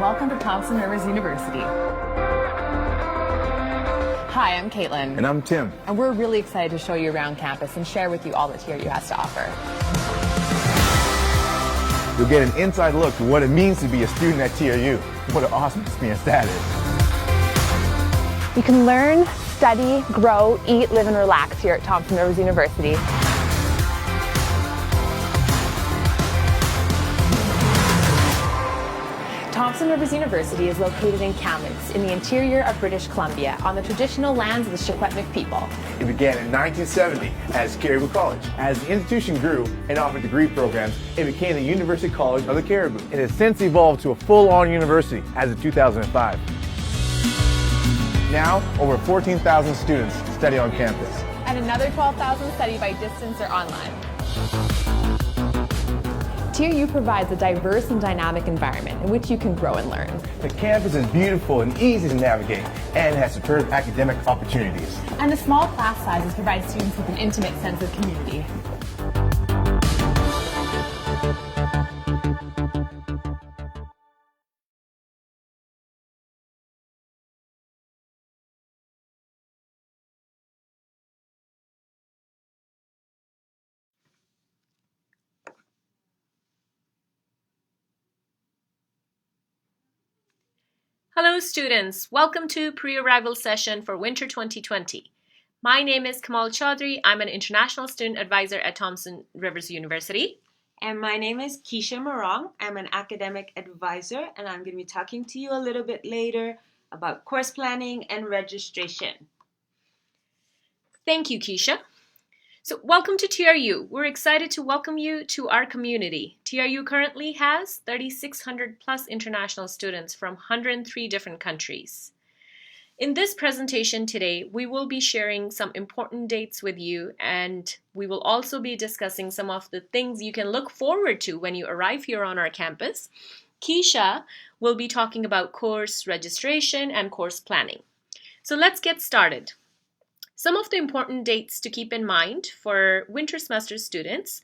welcome to Thompson Rivers University. Hi, I'm Caitlin. And I'm Tim. And we're really excited to show you around campus and share with you all that TRU has to offer. You'll get an inside look to what it means to be a student at TRU. What an awesome experience that is. You can learn, study, grow, eat, live, and relax here at Thompson Rivers University. Thompson Rivers University is located in Kamloops in the interior of British Columbia on the traditional lands of the Secwepemc people. It began in 1970 as Caribou College. As the institution grew and offered degree programs, it became the University College of the Caribou. It has since evolved to a full-on university as of 2005. Now, over 14,000 students study on campus. And another 12,000 study by distance or online. TRU provides a diverse and dynamic environment in which you can grow and learn. The campus is beautiful and easy to navigate and has superb academic opportunities. And the small class sizes provide students with an intimate sense of community. Hello students, welcome to pre-arrival session for winter 2020. My name is Kamal Chaudhry. I'm an international student advisor at Thompson Rivers University. And my name is Keisha Morong. I'm an academic advisor and I'm going to be talking to you a little bit later about course planning and registration. Thank you, Keisha. So welcome to TRU. We're excited to welcome you to our community. TRU currently has 3,600 plus international students from 103 different countries. In this presentation today, we will be sharing some important dates with you, and we will also be discussing some of the things you can look forward to when you arrive here on our campus. Keisha will be talking about course registration and course planning. So let's get started. Some of the important dates to keep in mind for winter semester students.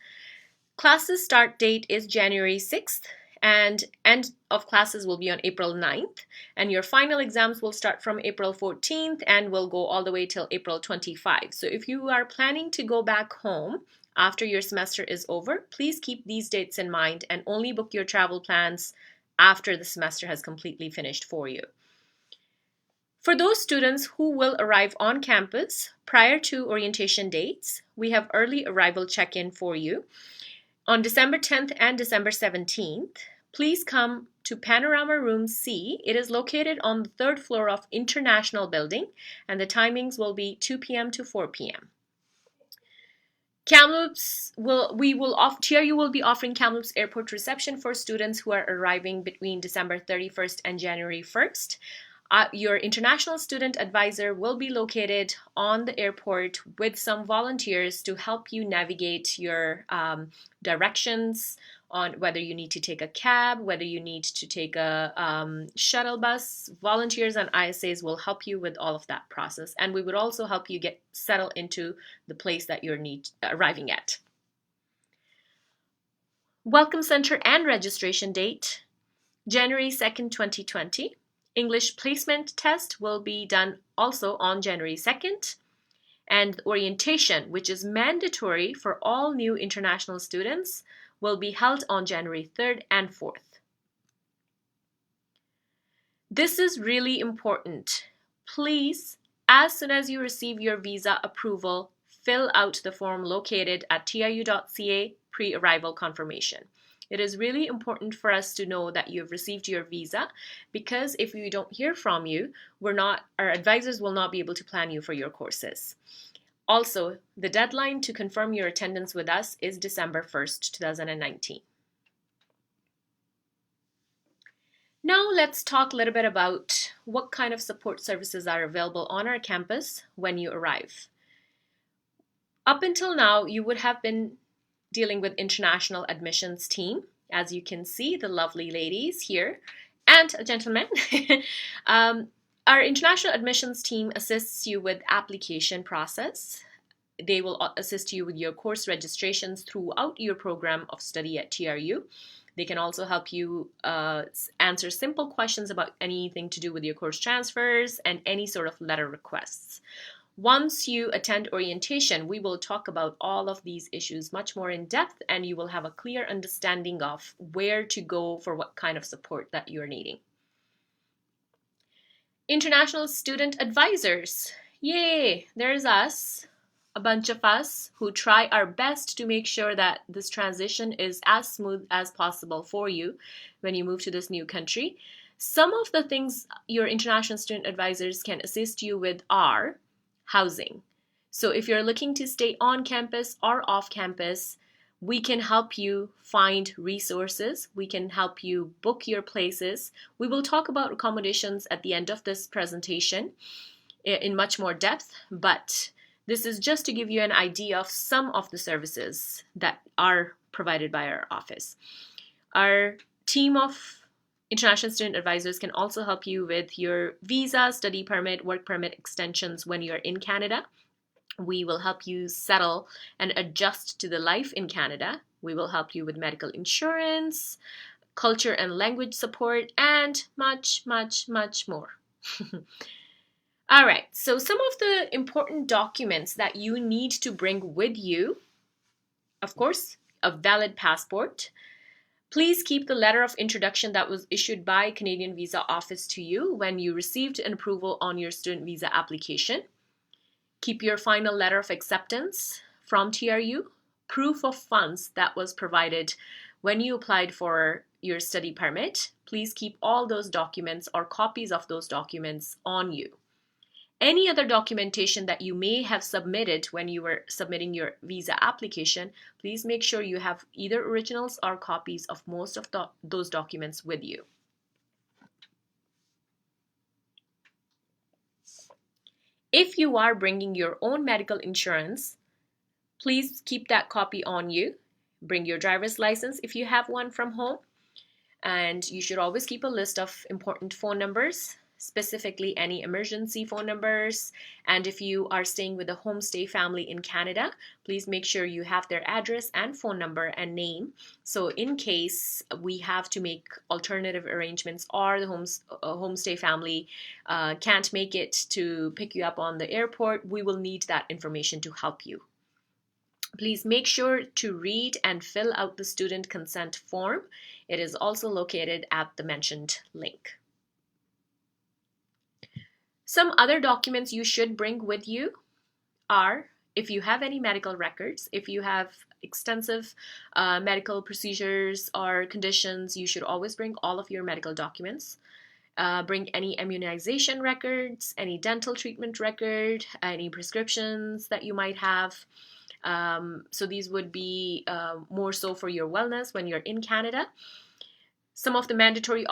Classes start date is January 6th and end of classes will be on April 9th, and your final exams will start from April 14th and will go all the way till April 25th. So if you are planning to go back home after your semester is over, please keep these dates in mind and only book your travel plans after the semester has completely finished for you. For those students who will arrive on campus prior to orientation dates, we have early arrival check-in for you. On December 10th and December 17th, please come to Panorama Room C. It is located on the third floor of International Building, and the timings will be 2 p.m. to 4 p.m. TRU will be offering Kamloops Airport reception for students who are arriving between December 31st and January 1st. Your international student advisor will be located on the airport with some volunteers to help you navigate your directions on whether you need to take a cab, whether you need to take a shuttle bus. Volunteers and ISAs will help you with all of that process, and we would also help you get settled into the place that you're arriving at. Welcome Center and registration date, January 2nd, 2020. English placement test will be done also on January 2nd, and orientation, which is mandatory for all new international students, will be held on January 3rd and 4th. This is really important. Please, as soon as you receive your visa approval, fill out the form located at tru.ca pre-arrival confirmation. It is really important for us to know that you've received your visa, because if we don't hear from you, our advisors will not be able to plan you for your courses. Also, the deadline to confirm your attendance with us is December 1st, 2019. Now let's talk a little bit about what kind of support services are available on our campus when you arrive. Up until now, you would have been dealing with international admissions team. As you can see, the lovely ladies here and a gentleman. Our international admissions team assists you with application process. They will assist you with your course registrations throughout your program of study at TRU. They can also help you answer simple questions about anything to do with your course transfers and any sort of letter requests. Once you attend orientation, we will talk about all of these issues much more in depth, and you will have a clear understanding of where to go for what kind of support that you're needing. International Student Advisors. Yay! There's us, a bunch of us who try our best to make sure that this transition is as smooth as possible for you when you move to this new country. Some of the things your international student advisors can assist you with are housing. So if you're looking to stay on campus or off campus, we can help you find resources. We can help you book your places. We will talk about accommodations at the end of this presentation in much more depth, but this is just to give you an idea of some of the services that are provided by our office. Our team of international student advisors can also help you with your visa, study permit, work permit extensions when you're in Canada. We will help you settle and adjust to the life in Canada. We will help you with medical insurance, culture and language support, and much, much, much more. All right, so some of the important documents that you need to bring with you, of course, a valid passport. Please keep the letter of introduction that was issued by Canadian Visa Office to you when you received an approval on your student visa application. Keep your final letter of acceptance from TRU, proof of funds that was provided when you applied for your study permit. Please keep all those documents or copies of those documents on you. Any other documentation that you may have submitted when you were submitting your visa application, please make sure you have either originals or copies of most of those documents with you. If you are bringing your own medical insurance, please keep that copy on you. Bring your driver's license if you have one from home. And you should always keep a list of important phone numbers, specifically any emergency phone numbers. And if you are staying with a homestay family in Canada, please make sure you have their address and phone number and name. So in case we have to make alternative arrangements or the homestay family can't make it to pick you up on the airport, we will need that information to help you. Please make sure to read and fill out the student consent form. It is also located at the mentioned link. Some other documents you should bring with you are, if you have any medical records, if you have extensive medical procedures or conditions, you should always bring all of your medical documents. Bring any immunization records, any dental treatment record, any prescriptions that you might have. So these would be more so for your wellness when you're in Canada. Some of the mandatory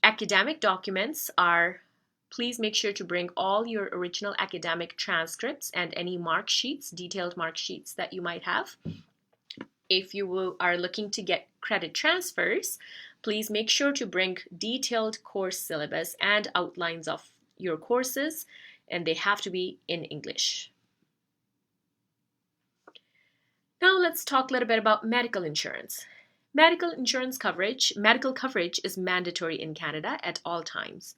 academic documents are, please make sure to bring all your original academic transcripts and any mark sheets, detailed mark sheets that you might have. If you are looking to get credit transfers, please make sure to bring detailed course syllabus and outlines of your courses, and they have to be in English. Now let's talk a little bit about medical insurance. Medical coverage is mandatory in Canada at all times.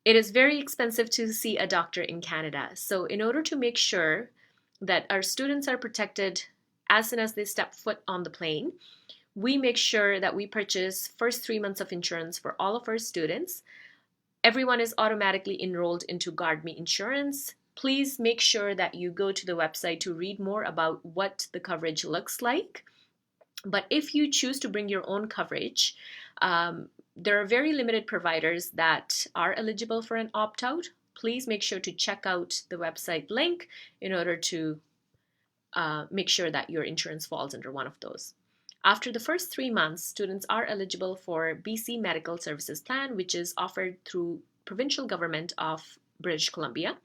It is very expensive to see a doctor in Canada. So in order to make sure that our students are protected as soon as they step foot on the plane, we make sure that we purchase first 3 months of insurance for all of our students. Everyone is automatically enrolled into GuardMe insurance. Please make sure that you go to the website to read more about what the coverage looks like. But if you choose to bring your own coverage, there are very limited providers that are eligible for an opt-out. Please make sure to check out the website link in order to make sure that your insurance falls under one of those. After the first 3 months, students are eligible for BC Medical Services Plan, which is offered through provincial government of British Columbia.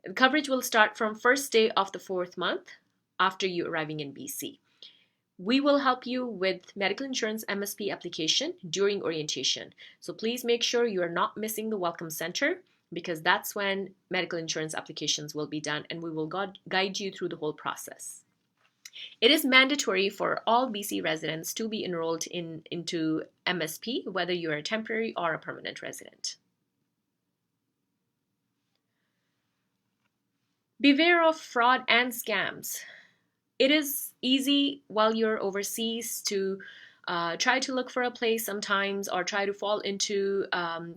The coverage will start from first day of the 4th month after you arriving in BC. We will help you with medical insurance MSP application during orientation. So please make sure you are not missing the Welcome Center, because that's when medical insurance applications will be done, and we will guide you through the whole process. It is mandatory for all BC residents to be enrolled into MSP, whether you are a temporary or a permanent resident. Beware of fraud and scams. It is easy while you're overseas to try to look for a place sometimes, or try to fall into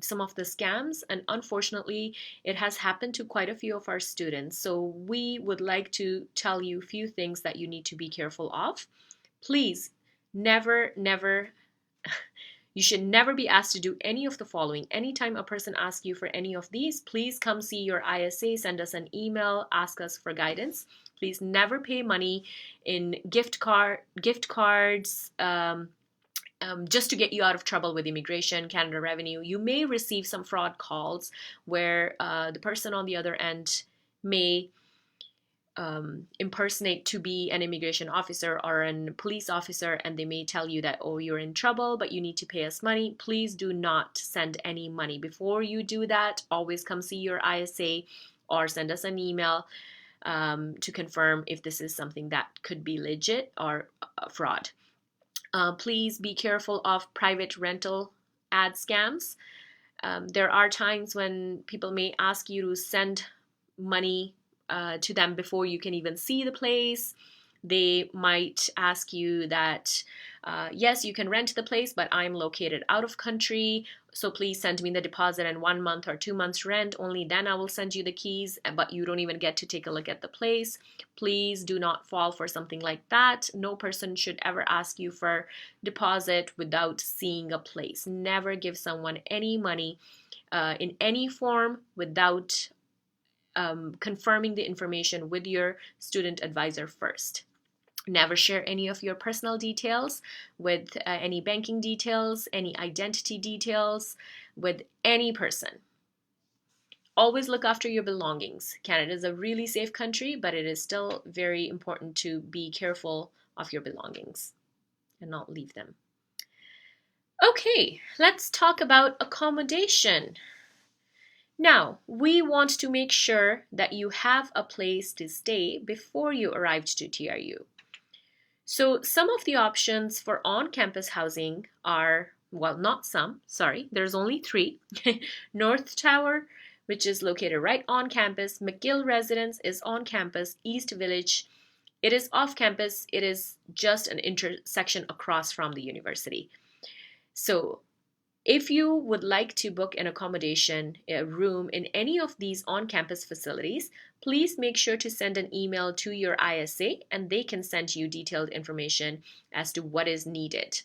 some of the scams, and unfortunately it has happened to quite a few of our students. So we would like to tell you a few things that you need to be careful of. Please never you should never be asked to do any of the following. Anytime a person asks you for any of these, please come see your ISA, send us an email, ask us for guidance. Please never pay money in gift cards, just to get you out of trouble with immigration, Canada Revenue. You may receive some fraud calls where the person on the other end may impersonate to be an immigration officer or a police officer, and they may tell you that, oh, you're in trouble, but you need to pay us money. Please do not send any money. Before you do that, always come see your ISA or send us an email to confirm if this is something that could be legit or fraud. Please be careful of private rental ad scams. There are times when people may ask you to send money to them before you can even see the place. They might ask you that, yes, you can rent the place, but I'm located out of country, so please send me the deposit and 1 month or 2 months rent. Only then I will send you the keys, but you don't even get to take a look at the place. Please do not fall for something like that. No person should ever ask you for deposit without seeing a place. Never give someone any money in any form without confirming the information with your student advisor first. Never share any of your personal details with any banking details, any identity details with any person. Always look after your belongings. Canada is a really safe country, but it is still very important to be careful of your belongings and not leave them. Okay, let's talk about accommodation. Now, we want to make sure that you have a place to stay before you arrived to TRU. So some of the options for on-campus housing are, well, not some, sorry, there's only 3. North Tower, which is located right on campus. McGill Residence is on campus. East Village, it is off campus. It is just an intersection across from the university. So if you would like to book an accommodation, a room in any of these on-campus facilities, please make sure to send an email to your ISA and they can send you detailed information as to what is needed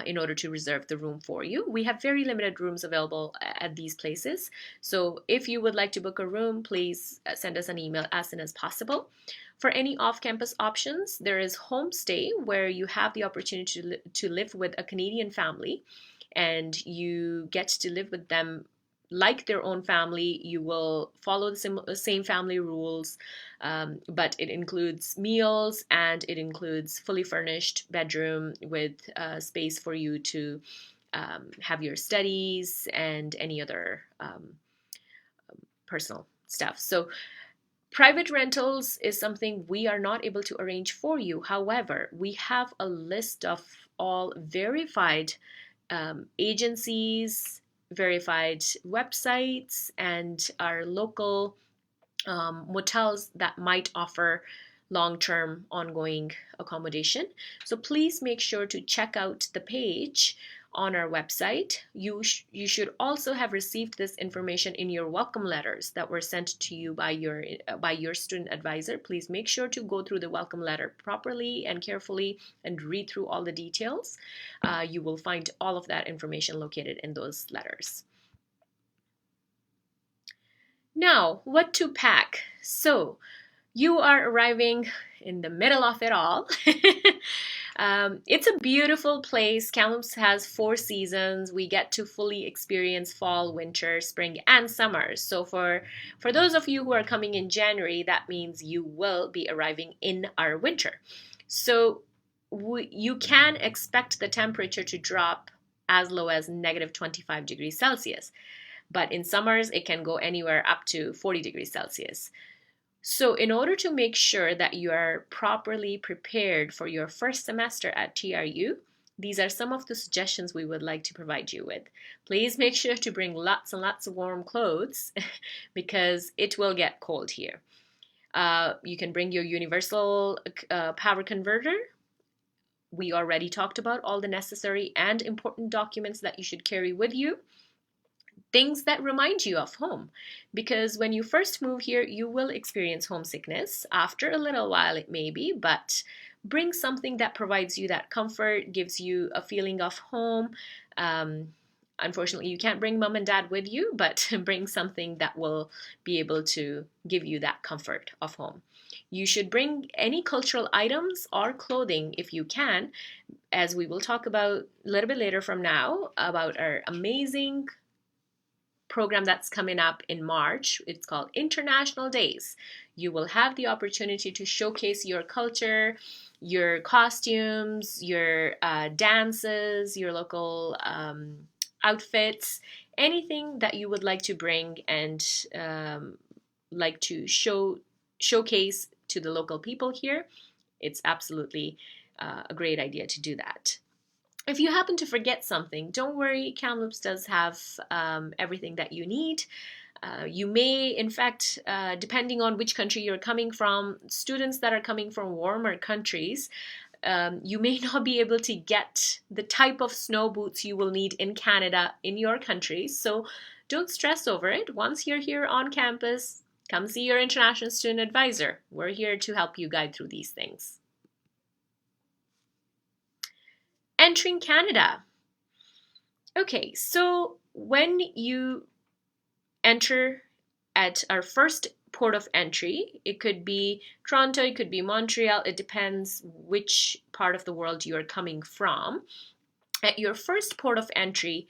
in order to reserve the room for you. We have very limited rooms available at these places. So if you would like to book a room, please send us an email as soon as possible. For any off-campus options, there is homestay, where you have the opportunity to live with a Canadian family, and you get to live with them like their own family. You will follow the same family rules, but it includes meals and it includes fully furnished bedroom with space for you to have your studies and any other personal stuff. So private rentals is something we are not able to arrange for you. However, we have a list of all verified agencies, verified websites, and our local motels that might offer long-term ongoing accommodation. So please make sure to check out the page on our website. You should also have received this information in your welcome letters that were sent to you by your student advisor. Please make sure to go through the welcome letter properly and carefully and read through all the details. You will find all of that information located in those letters. Now, what to pack? So you are arriving in the middle of it all. It's a beautiful place. Kamloops has 4 seasons. We get to fully experience fall, winter, spring, and summer. So for those of you who are coming in January, that means you will be arriving in our winter. So you can expect the temperature to drop as low as -25 degrees Celsius. But in summers, it can go anywhere up to 40 degrees Celsius. So in order to make sure that you are properly prepared for your first semester at TRU, these are some of the suggestions we would like to provide you with. Please make sure to bring lots and lots of warm clothes because it will get cold here. You can bring your universal power converter. We already talked about all the necessary and important documents that you should carry with you. Things that remind you of home, because when you first move here, you will experience homesickness. After a little while, it may be, but bring something that provides you that comfort, gives you a feeling of home. Unfortunately, you can't bring mom and dad with you, but bring something that will be able to give you that comfort of home. You should bring any cultural items or clothing if you can, as we will talk about a little bit later from now about our amazing program that's coming up in March. It's called International Days. You will have the opportunity to showcase your culture, your costumes, your dances, your local outfits, anything that you would like to bring and like to showcase to the local people here. It's absolutely a great idea to do that. If you happen to forget something, don't worry, Kamloops does have everything that you need. You may, in fact, depending on which country you're coming from, students that are coming from warmer countries, you may not be able to get the type of snow boots you will need in Canada in your country. So don't stress over it. Once you're here on campus, come see your international student advisor. We're here to help you guide through these things. Entering Canada. Okay, so when you enter at our first port of entry, it could be Toronto, it could be Montreal, it depends which part of the world you are coming from. At your first port of entry,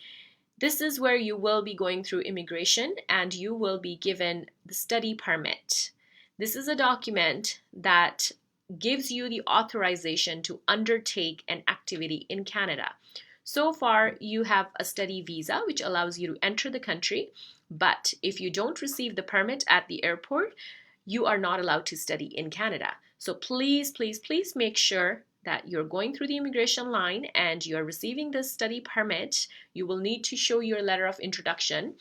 this is where you will be going through immigration and you will be given the study permit. This is a document that gives you the authorization to undertake an activity in Canada. So far, you have a study visa, which allows you to enter the country. But if you don't receive the permit at the airport, you are not allowed to study in Canada. So please, please, please make sure that you're going through the immigration line and you're receiving this study permit. You will need to show your letter of introduction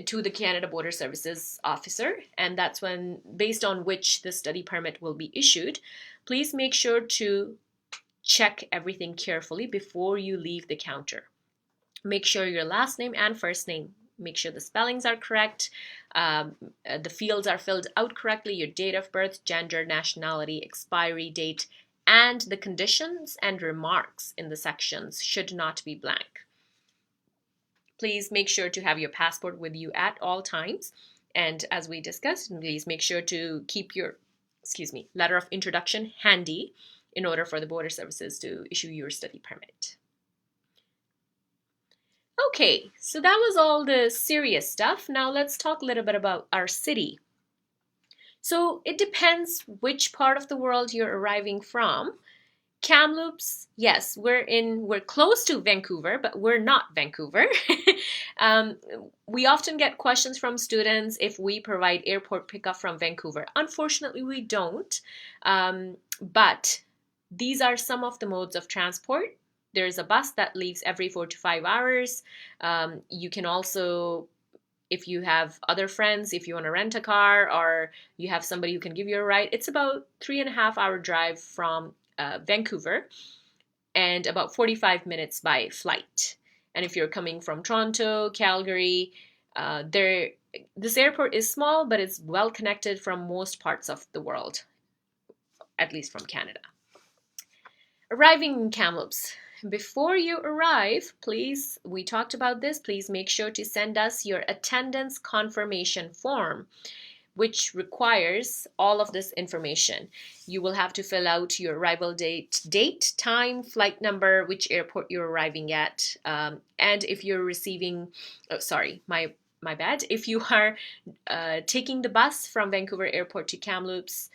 to the Canada Border Services officer, and that's when, based on which the study permit will be issued. Please make sure to check everything carefully before you leave the counter. Make sure your last name and first name, make sure the spellings are correct, the fields are filled out correctly, your date of birth, gender, nationality, expiry date, and the conditions and remarks in the sections should not be blank. Please make sure to have your passport with you at all times. And as we discussed, please make sure to keep your, letter of introduction handy in order for the Border Services to issue your study permit. Okay, so that was all the serious stuff. Now let's talk a little bit about our city. So it depends which part of the world you're arriving from. Kamloops, yes, we're close to Vancouver, but we're not Vancouver. We often get questions from students if we provide airport pickup from Vancouver. Unfortunately, we don't, but these are some of the modes of transport. There's a bus that leaves every 4 to 5 hours. You can also, if you have other friends, if you want to rent a car or you have somebody who can give you a ride, it's about 3.5 hour drive from Vancouver and about 45 minutes by flight. And if you're coming from Toronto, Calgary, this airport is small, but it's well connected from most parts of the world, at least from Canada. Arriving in Kamloops. Before you arrive, please, we talked about this, please make sure to send us your attendance confirmation form, which requires all of this information. You will have to fill out your arrival date, time, flight number, which airport you're arriving at, and if you're receiving, my bad, if you are taking the bus from Vancouver Airport to Kamloops,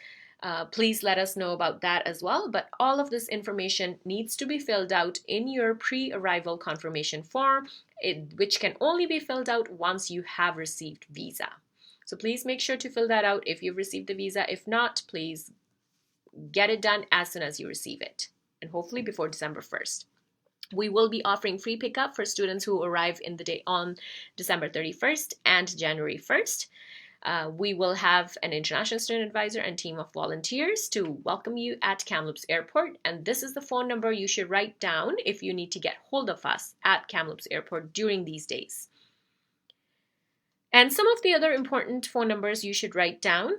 please let us know about that as well. But all of this information needs to be filled out in your pre-arrival confirmation form, which can only be filled out once you have received visa. So please make sure to fill that out if you've received the visa. If not, please get it done as soon as you receive it, and hopefully before December 1st. We will be offering free pickup for students who arrive in the day on December 31st and January 1st. We will have an international student advisor and team of volunteers to welcome you at Kamloops Airport. And this is the phone number you should write down if you need to get hold of us at Kamloops Airport during these days. And some of the other important phone numbers you should write down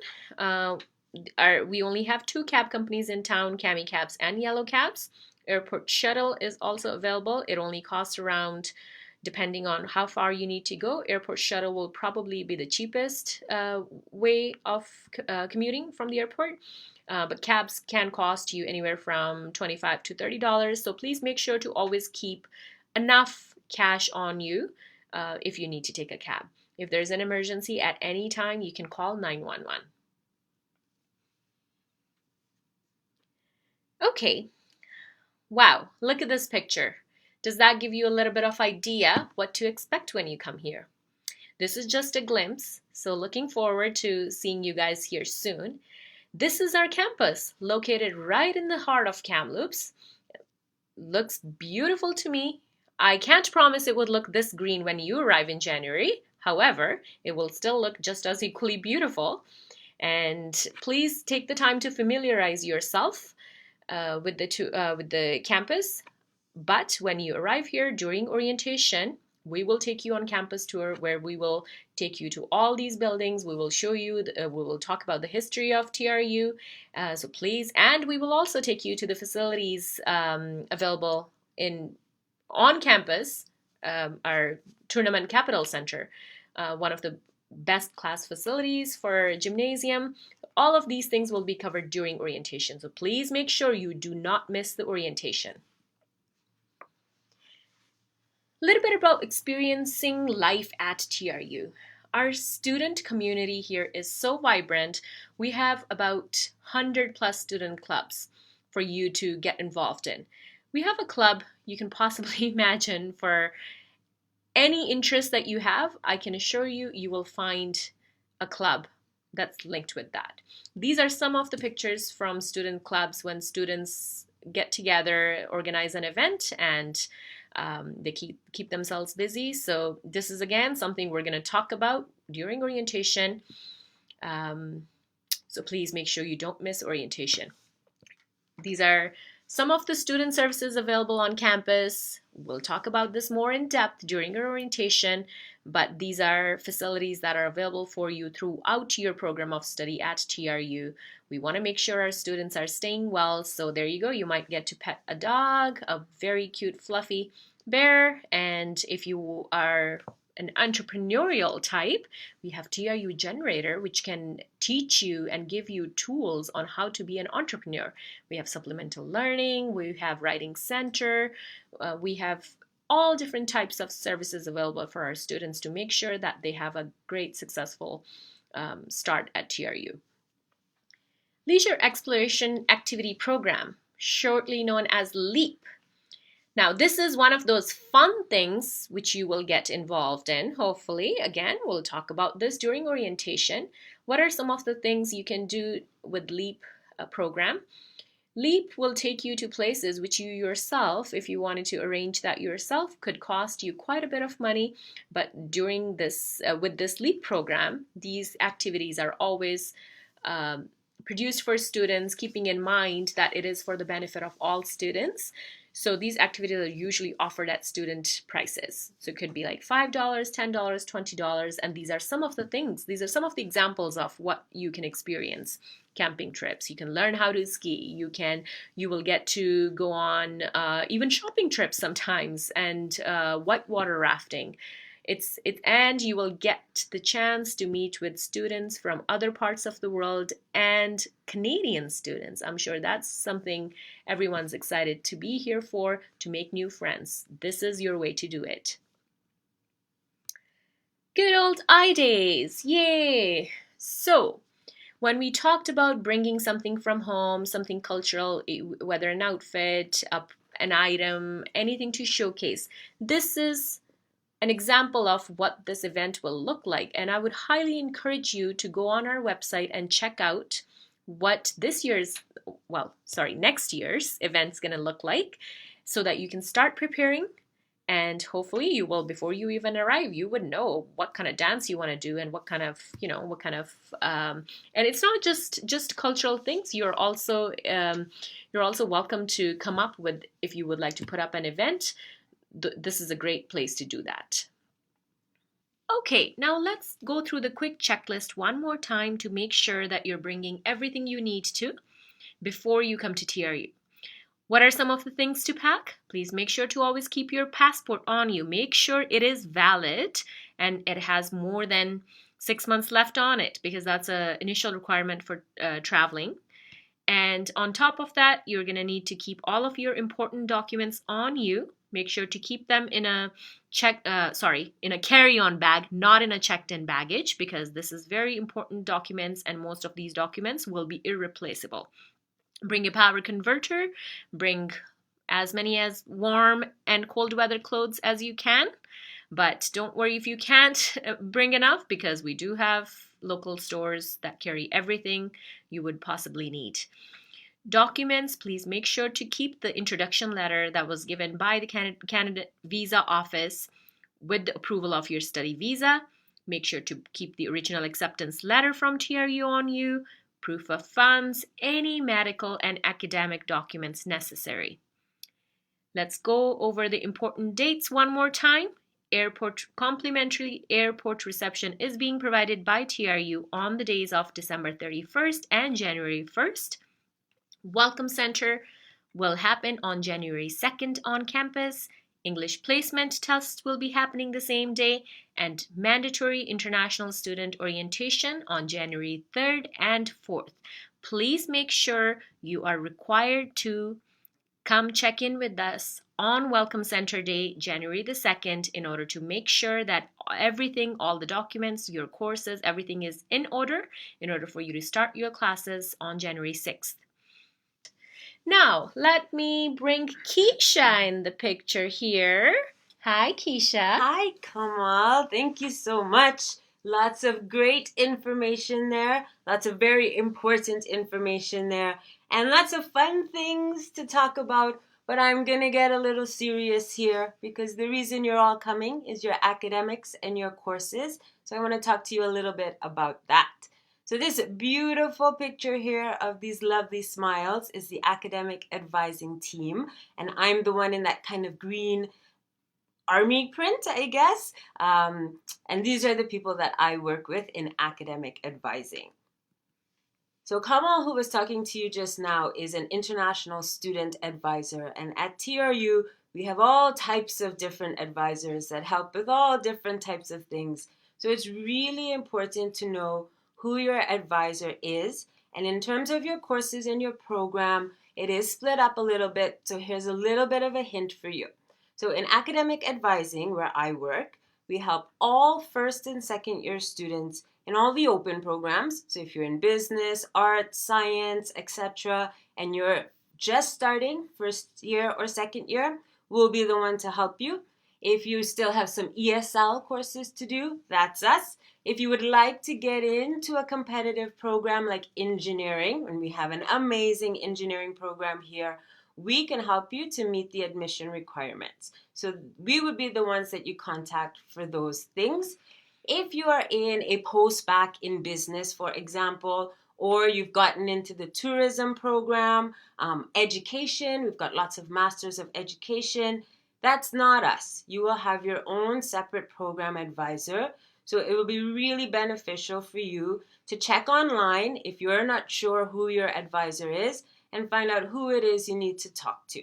we only have 2 cab companies in town, Cami Cabs and Yellow Cabs. Airport shuttle is also available. It only costs around, depending on how far you need to go, airport shuttle will probably be the cheapest way of commuting from the airport. But cabs can cost you anywhere from $25 to $30. So please make sure to always keep enough cash on you if you need to take a cab. If there's an emergency at any time, you can call 911. Okay. Wow, look at this picture. Does that give you a little bit of idea what to expect when you come here? This is just a glimpse, so looking forward to seeing you guys here soon. This is our campus, located right in the heart of Kamloops. Looks beautiful to me. I can't promise it would look this green when you arrive in January. However, it will still look just as equally beautiful. And please take the time to familiarize yourself with the campus. But when you arrive here during orientation, we will take you on campus tour where we will take you to all these buildings. We will show you, we will talk about the history of TRU. So please, and we will also take you to the facilities available on campus, our Tournament Capital Center, one of the best class facilities for gymnasium. All of these things will be covered during orientation. So please make sure you do not miss the orientation. A little bit about experiencing life at TRU. Our student community here is so vibrant. We have about 100 plus student clubs for you to get involved in. We have a club you can possibly imagine for any interest that you have. I can assure you, you will find a club that's linked with that. These are some of the pictures from student clubs when students get together, organize an event, and they keep themselves busy. So this is again something we're going to talk about during orientation. So please make sure you don't miss orientation. These are some of the student services available on campus. We'll talk about this more in depth during our orientation, but these are facilities that are available for you throughout your program of study at TRU. We want to make sure our students are staying well, so there you go. You might get to pet a dog, a very cute fluffy bear, and if you are an entrepreneurial type, we have TRU Generator, which can teach you and give you tools on how to be an entrepreneur. We have supplemental learning, we have writing center, we have all different types of services available for our students to make sure that they have a great, successful start at TRU. Leisure Exploration Activity Program, shortly known as LEAP. Now, this is one of those fun things which you will get involved in, hopefully. Again, we'll talk about this during orientation. What are some of the things you can do with LEAP program? LEAP will take you to places which you yourself, if you wanted to arrange that yourself, could cost you quite a bit of money. But during this, with this LEAP program, these activities are always produced for students, keeping in mind that it is for the benefit of all students. So these activities are usually offered at student prices. So it could be like $5, $10, $20, and these are some of the things. These are some of the examples of what you can experience. Camping trips, you can learn how to ski, you will get to go on even shopping trips sometimes, and whitewater rafting. And you will get the chance to meet with students from other parts of the world and Canadian students. I'm sure that's something everyone's excited to be here for, to make new friends. This is your way to do it. Good old I-Days, yay! So, when we talked about bringing something from home, something cultural, whether an outfit, an item, anything to showcase, this is an example of what this event will look like. And I would highly encourage you to go on our website and check out what next year's event's going to look like, so that you can start preparing. And hopefully you will, before you even arrive, you would know what kind of dance you want to do and what kind of, and it's not just cultural things. You're also welcome to come up with, if you would like to put up an event, this is a great place to do that. Okay, now let's go through the quick checklist one more time to make sure that you're bringing everything you need to before you come to TRU. What are some of the things to pack? Please make sure to always keep your passport on you. Make sure it is valid and it has more than 6 months left on it, because that's an initial requirement for traveling. And on top of that, you're going to need to keep all of your important documents on you. Make sure to keep them in a carry-on bag, not in a checked-in baggage, because this is very important documents and most of these documents will be irreplaceable. Bring a power converter, bring as many as warm and cold weather clothes as you can, but don't worry if you can't bring enough, because we do have local stores that carry everything you would possibly need. Documents, please make sure to keep the introduction letter that was given by the Canada Visa Office with the approval of your study visa. Make sure to keep the original acceptance letter from TRU on you, proof of funds, any medical and academic documents necessary. Let's go over the important dates one more time. Complimentary airport reception is being provided by TRU on the days of December 31st and January 1st. Welcome Center will happen on January 2nd on campus. English placement tests will be happening the same day, and mandatory international student orientation on January 3rd and 4th. Please make sure you are required to come check in with us on Welcome Center Day, January the 2nd, in order to make sure that everything, all the documents, your courses, everything is in order for you to start your classes on January 6th. Now, let me bring Keisha in the picture here. Hi, Keisha. Hi, Kamal. Thank you so much. Lots of great information there. Lots of very important information there. And lots of fun things to talk about. But I'm going to get a little serious here, because the reason you're all coming is your academics and your courses. So I want to talk to you a little bit about that. So this beautiful picture here of these lovely smiles is the academic advising team. And I'm the one in that kind of green army print, I guess. And these are the people that I work with in academic advising. So Kamal, who was talking to you just now, is an international student advisor. And at TRU, we have all types of different advisors that help with all different types of things. So it's really important to know who your advisor is. And in terms of your courses and your program, it is split up a little bit. So here's a little bit of a hint for you. So in academic advising, where I work, we help all first and second year students in all the open programs. So if you're in business, art, science, etc., and you're just starting first year or second year, we'll be the one to help you. If you still have some ESL courses to do, that's us. If you would like to get into a competitive program like engineering, and we have an amazing engineering program here, we can help you to meet the admission requirements. So we would be the ones that you contact for those things. If you are in a post-bac in business, for example, or you've gotten into the tourism program, education, we've got lots of masters of education, that's not us. You will have your own separate program advisor. So it will be really beneficial for you to check online if you're not sure who your advisor is and find out who it is you need to talk to.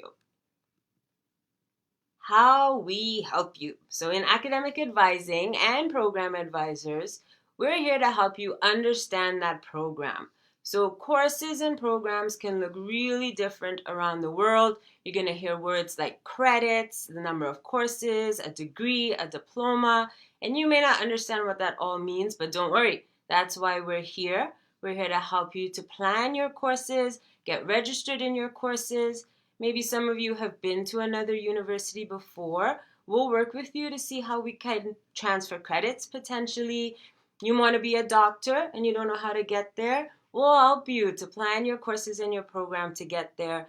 How we help you. So in academic advising and program advisors, we're here to help you understand that program. So courses and programs can look really different around the world. You're going to hear words like credits, the number of courses, a degree, a diploma, and you may not understand what that all means, but don't worry. That's why we're here. We're here to help you to plan your courses, get registered in your courses. Maybe some of you have been to another university before. we'll work with you to see how we can transfer credits potentially. You want to be a doctor and you don't know how to get there, we'll help you to plan your courses and your program to get there.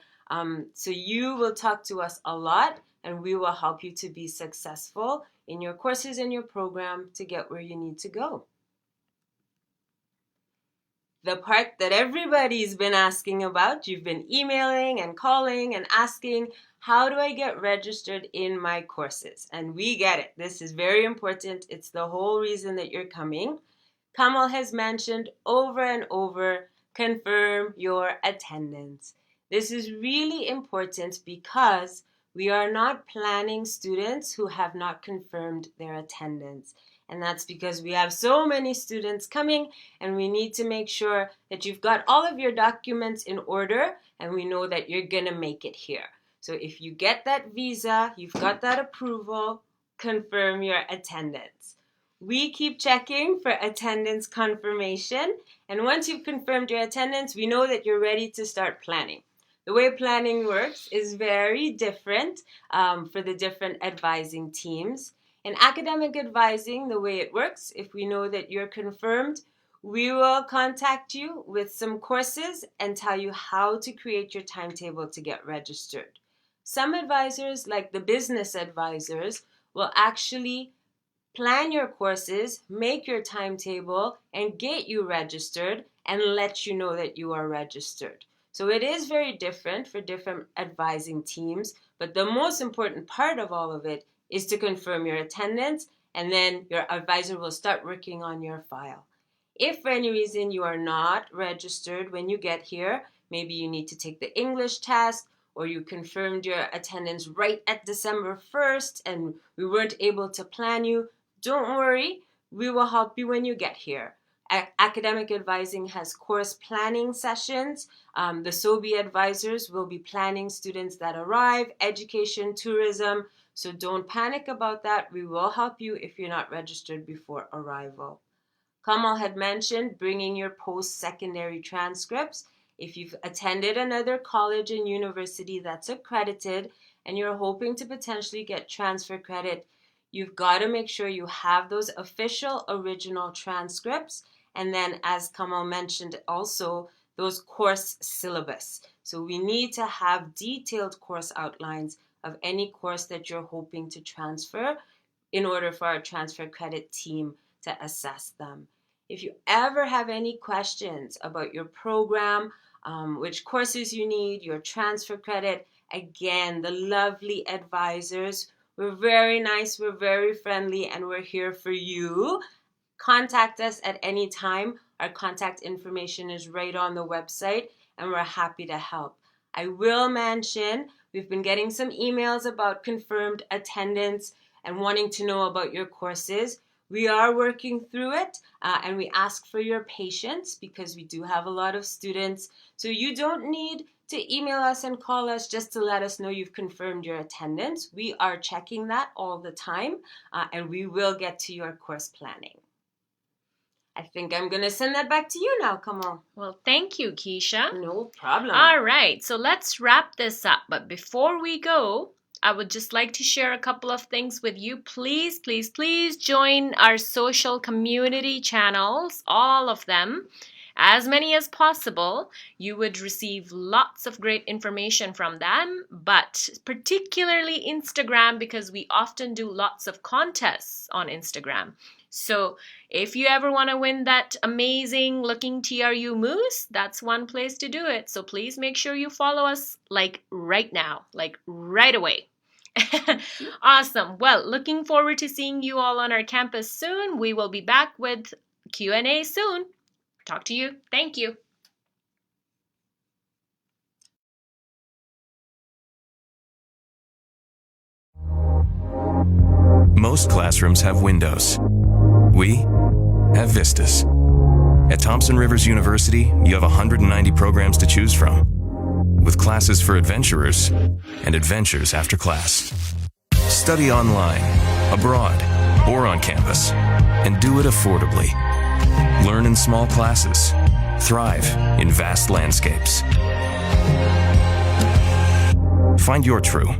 So you will talk to us a lot, and we will help you to be successful in your courses and your program to get where you need to go. The part that everybody's been asking about, you've been emailing and calling and asking, how do I get registered in my courses? And we get it. This is very important. It's the whole reason that you're coming. Kamal has mentioned over and over, confirm your attendance. This is really important because we are not planning students who have not confirmed their attendance. And that's because we have so many students coming, and we need to make sure that you've got all of your documents in order, and we know that you're going to make it here. So if you get that visa, you've got that approval, confirm your attendance. We keep checking for attendance confirmation, and once you've confirmed your attendance, we know that you're ready to start planning. The way planning works is very different for the different advising teams. In academic advising, the way it works, if we know that you're confirmed, we will contact you with some courses and tell you how to create your timetable to get registered. Some advisors, like the business advisors, will actually plan your courses, make your timetable, and get you registered and let you know that you are registered. So it is very different for different advising teams, but the most important part of all of it is to confirm your attendance, and then your advisor will start working on your file. If for any reason you are not registered when you get here, maybe you need to take the English test, or you confirmed your attendance right at December 1st and we weren't able to plan you, don't worry, we will help you when you get here. Academic advising has course planning sessions. The SOBI advisors will be planning students that arrive, education, tourism. So don't panic about that. We will help you if you're not registered before arrival. Kamal had mentioned bringing your post-secondary transcripts. If you've attended another college and university that's accredited and you're hoping to potentially get transfer credit, you've got to make sure you have those official original transcripts. And then, as Kamal mentioned also, those course syllabus. So we need to have detailed course outlines of any course that you're hoping to transfer in order for our transfer credit team to assess them. If you ever have any questions about your program, which courses you need, your transfer credit, again, the lovely advisors, we're very nice, we're very friendly, and we're here for you. Contact us at any time. Our contact information is right on the website, and we're happy to help. I will mention we've been getting some emails about confirmed attendance and wanting to know about your courses. We are working through it, and we ask for your patience because we do have a lot of students. So you don't need to email us and call us just to let us know you've confirmed your attendance. We are checking that all the time, and we will get to your course planning. I think I'm going to send that back to you now, Kamal. Well, thank you, Keisha. No problem. All right, so let's wrap this up. But before we go, I would just like to share a couple of things with you. Please, please, please join our social community channels, all of them. As many as possible. You would receive lots of great information from them, but particularly Instagram, because we often do lots of contests on Instagram. So if you ever want to win that amazing looking TRU moose, that's one place to do it. So please make sure you follow us like right now, like right away. Awesome. Well, looking forward to seeing you all on our campus soon. We will be back with Q&A soon. Talk to you. Thank you. Most classrooms have windows. We have vistas. At Thompson Rivers University, you have 190 programs to choose from, with classes for adventurers and adventures after class. Study online, abroad, or on campus, and do it affordably. Learn in small classes. Thrive in vast landscapes. Find your true.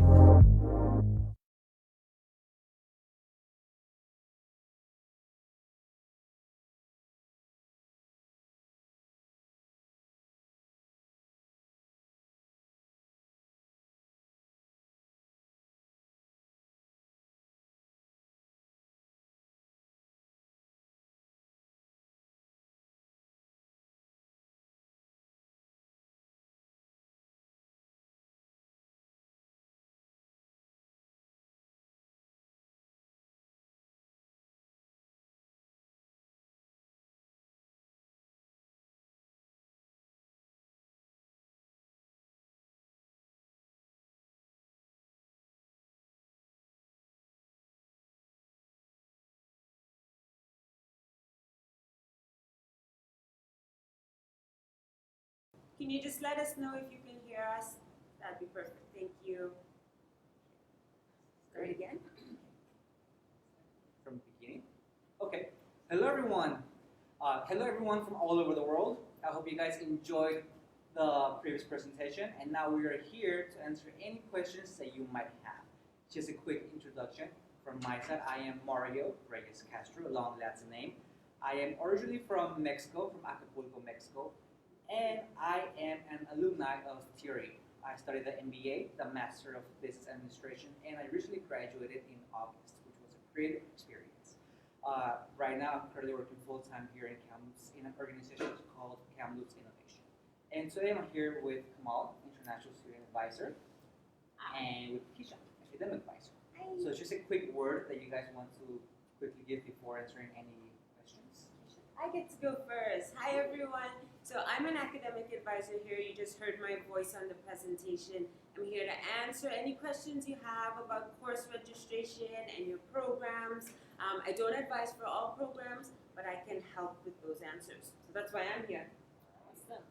Can you just let us know if you can hear us? That'd be perfect. Thank you. Start again. From the beginning. Okay. Hello everyone. Hello everyone from all over the world. I hope you guys enjoyed the previous presentation, and now we are here to answer any questions that you might have. Just a quick introduction from my side. I am Mario Reyes Castro, a long Latin name. I am originally from Mexico, from Acapulco, Mexico, and I am an alumni of theory. I studied the MBA, the Master of Business Administration, and I recently graduated in August, which was a great experience. Right now, I'm currently working full-time here in Kamloops in an organization called Kamloops Innovation. And today I'm here with Kamal, International Student Advisor, and with Keisha, Academic Advisor. So it's just a quick word that you guys want to quickly give before answering any questions. I get to go first. Hi everyone. So I'm an academic advisor here. You just heard my voice on the presentation. I'm here to answer any questions you have about course registration and your programs. I don't advise for all programs, but I can help with those answers. So that's why I'm here. Awesome.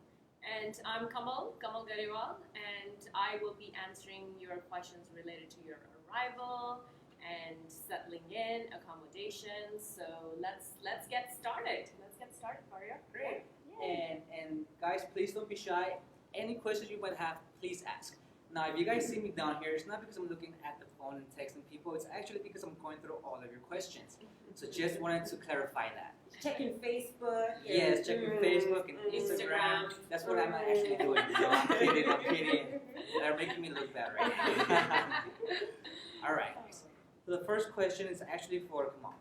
And I'm Kamal Gariwal, and I will be answering your questions related to your arrival and settling in, accommodations. So let's get started. Let's get started, Mario. Great. And guys, please don't be shy. Any questions you might have, please ask. Now, if you guys see me down here, it's not because I'm looking at the phone and texting people. It's actually because I'm going through all of your questions. So just wanted to clarify that. Checking Facebook. Yes, checking Facebook and Instagram. That's what I'm actually doing. No, I'm kidding. They're making me look bad right now. All right. So the first question is actually for Kamal.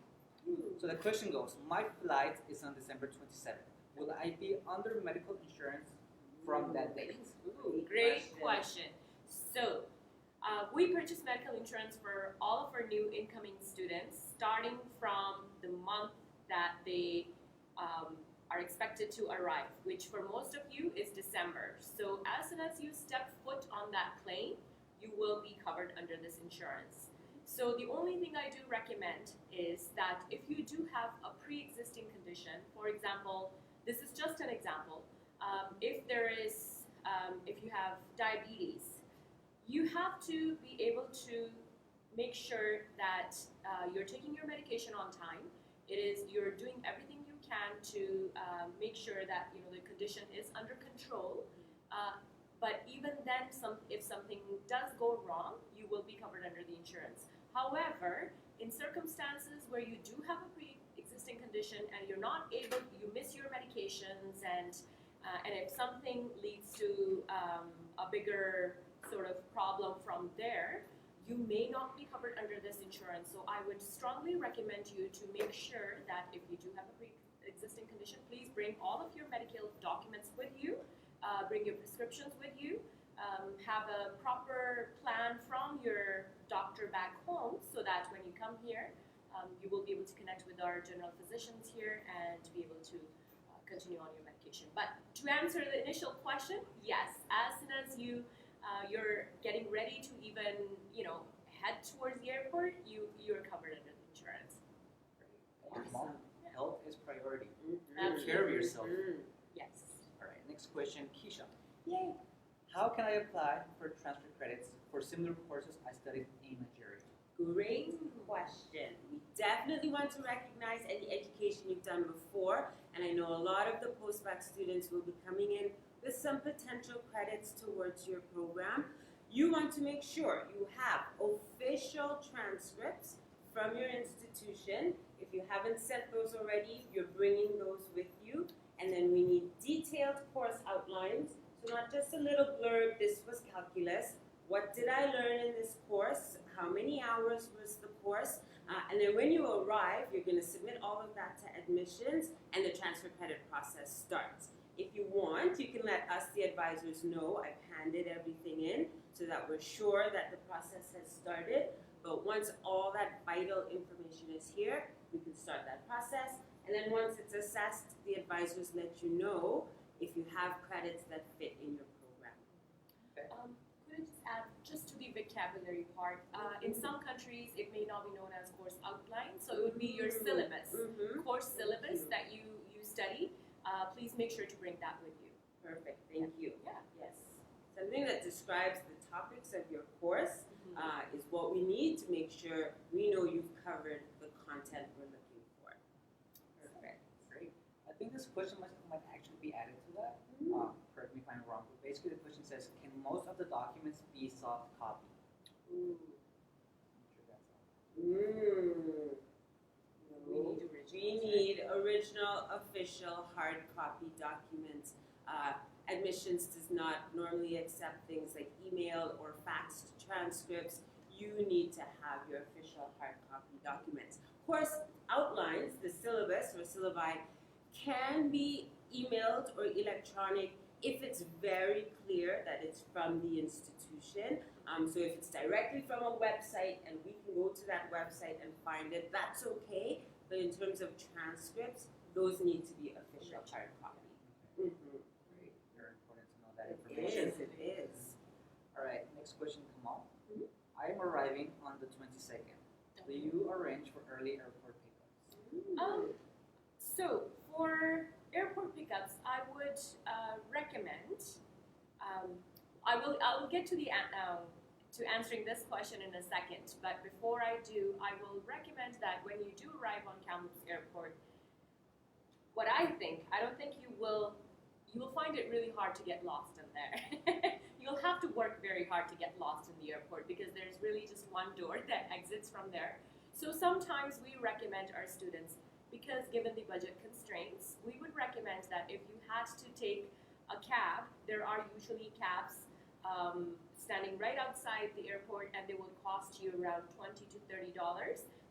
So the question goes, my flight is on December 27th. Will I be under medical insurance from that date? Ooh, great question. So we purchase medical insurance for all of our new incoming students starting from the month that they are expected to arrive, which for most of you is December. So as soon as you step foot on that plane, you will be covered under this insurance. So the only thing I do recommend is that if you do have a pre-existing condition, for example, this is just an example, if you have diabetes, you have to be able to make sure that you're taking your medication on time. You're doing everything you can to make sure that the condition is under control. But even then, if something does go wrong, you will be covered under the insurance. However, in circumstances where you do have a pre-existing condition and you're not able, you miss your medications, and if something leads to a bigger sort of problem from there, you may not be covered under this insurance. So I would strongly recommend you to make sure that if you do have a pre-existing condition, please bring all of your medical documents with you, bring your prescriptions with you, have a proper plan from your doctor back home so that when you come here, you will be able to connect with our general physicians here and be able to continue on your medication. But to answer the initial question, yes, as soon as you're getting ready to even head towards the airport, you're covered under the insurance. Awesome. Health is priority. Absolutely. Take care of yourself. Yes. All right, next question, Keisha. Yay. How can I apply for transfer credits for similar courses I studied in Nigeria? Great question. We definitely want to recognize any education you've done before, and I know a lot of the post-bac students will be coming in with some potential credits towards your program. You want to make sure you have official transcripts from your institution. If you haven't sent those already, you're bringing those with you. And then we need detailed course outlines. So not just a little blurb, this was calculus. What did I learn in this course? How many hours was the course? And then when you arrive, you're going to submit all of that to admissions, and the transfer credit process starts. If you want, you can let us, the advisors, know I've handed everything in so that we're sure that the process has started. But once all that vital information is here, we can start that process. And then once it's assessed, the advisors let you know if you have credits that fit in your program. Okay. Could I just add, just to the vocabulary part, in some countries it may not be known as course outline, so it would be your syllabus, course syllabus that you study. Please make sure to bring that with you. Perfect, thank you. Yeah. thing that describes the topics of your course is what we need to make sure we know you've covered the content we're looking for. Perfect. Great. I think this question might actually be added to that. Correct me if I'm wrong, but basically the question says, can most of the documents be soft copy? Ooh. I'm sure that's We need original, official, hard copy documents. Admissions does not normally accept things like email or faxed transcripts. You need to have your official hard copy documents. Course outlines, the syllabus or syllabi, can be emailed or electronic if it's very clear that it's from the institution. So if it's directly from a website and we can go to that website and find it, that's okay. But in terms of transcripts, those need to be official hard copy. Great. Very important to know that information. It is. All right, next question, Kamal. I am arriving on the 22nd. Do you arrange for early airport pickups? So for airport pickups, I would recommend. I will get to to answering this question in a second. But before I do, I will recommend that when you do arrive on Kamloops Airport, I don't think you will find it really hard to get lost in there. You'll have to work very hard to get lost in the airport because there's really just one door that exits from there. So sometimes we recommend our students, because given the budget constraints, we would recommend that if you had to take a cab, there are usually cabs standing right outside the airport, and they will cost you around $20 to $30.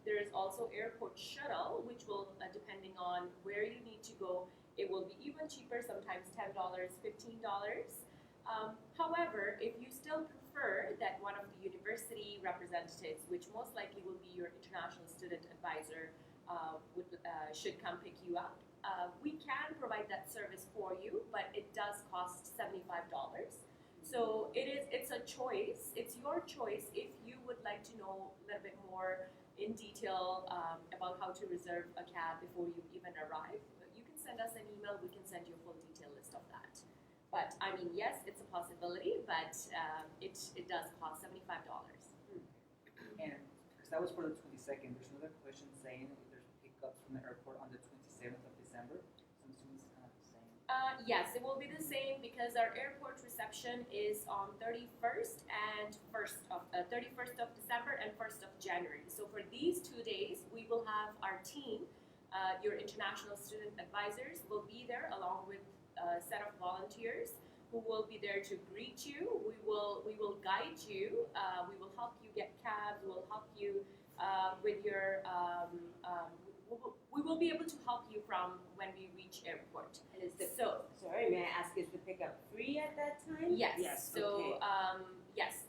There is also airport shuttle, which will, depending on where you need to go, it will be even cheaper, sometimes $10, $15. However, if you still prefer that one of the university representatives, which most likely will be your international student advisor, should come pick you up, we can provide that service for you, but it does cost $75. So it's a choice. It's your choice if you would like to know a little bit more in detail about how to reserve a cab before you even arrive. You can send us an email. We can send you a full detailed list of that. But I mean, yes, it's a possibility, but it does cost $75. And because that was for the 22nd, there's another question saying if there's pickups from the airport on the 27th of December. Some students kind of the same. Yes, it will be the same because our airport reception is on 31st and 31st of December and 1st of January. So for these 2 days, we will have our team, your international student advisors, will be there along with a set of volunteers who will be there to greet you. We will guide you. We will help you get cabs. We will help you with your. We will be able to help you from when we reach airport. And sorry, may I ask, is the pickup free at that time? Yes. So okay. yes,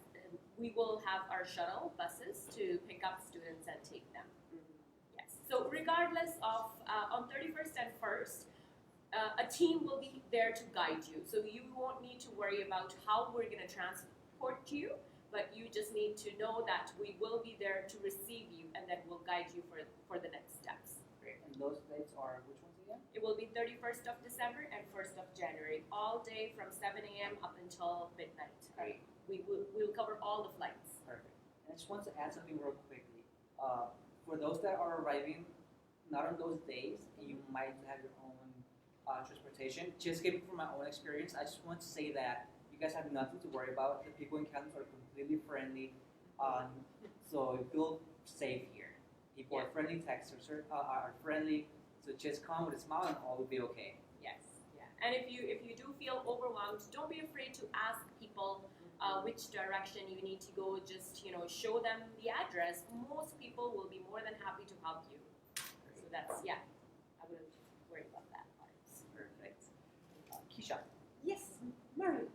we will have our shuttle buses to pick up students and take them. Yes. So regardless of on 31st and 1st. A team will be there to guide you. So you won't need to worry about how we're going to transport you, but you just need to know that we will be there to receive you, and then we'll guide you for the next steps. Great. And those dates are which ones again? It will be 31st of December and 1st of January, all day from 7 a.m. up until midnight. Great. We'll cover all the flights. Perfect. And I just want to add something real quickly. For those that are arriving not on those days, and you might have your own transportation, just given from my own experience, I just want to say that you guys have nothing to worry about. The people in Kamloops are completely friendly, so feel safe here. People are friendly, Texans are friendly, so just come with a smile and all will be okay. Yes, yeah. And if you do feel overwhelmed, don't be afraid to ask people which direction you need to go. Just show them the address. Most people will be more than happy to help you. So that's I wouldn't worry about that. Perfect. Keisha. Yes, Murray.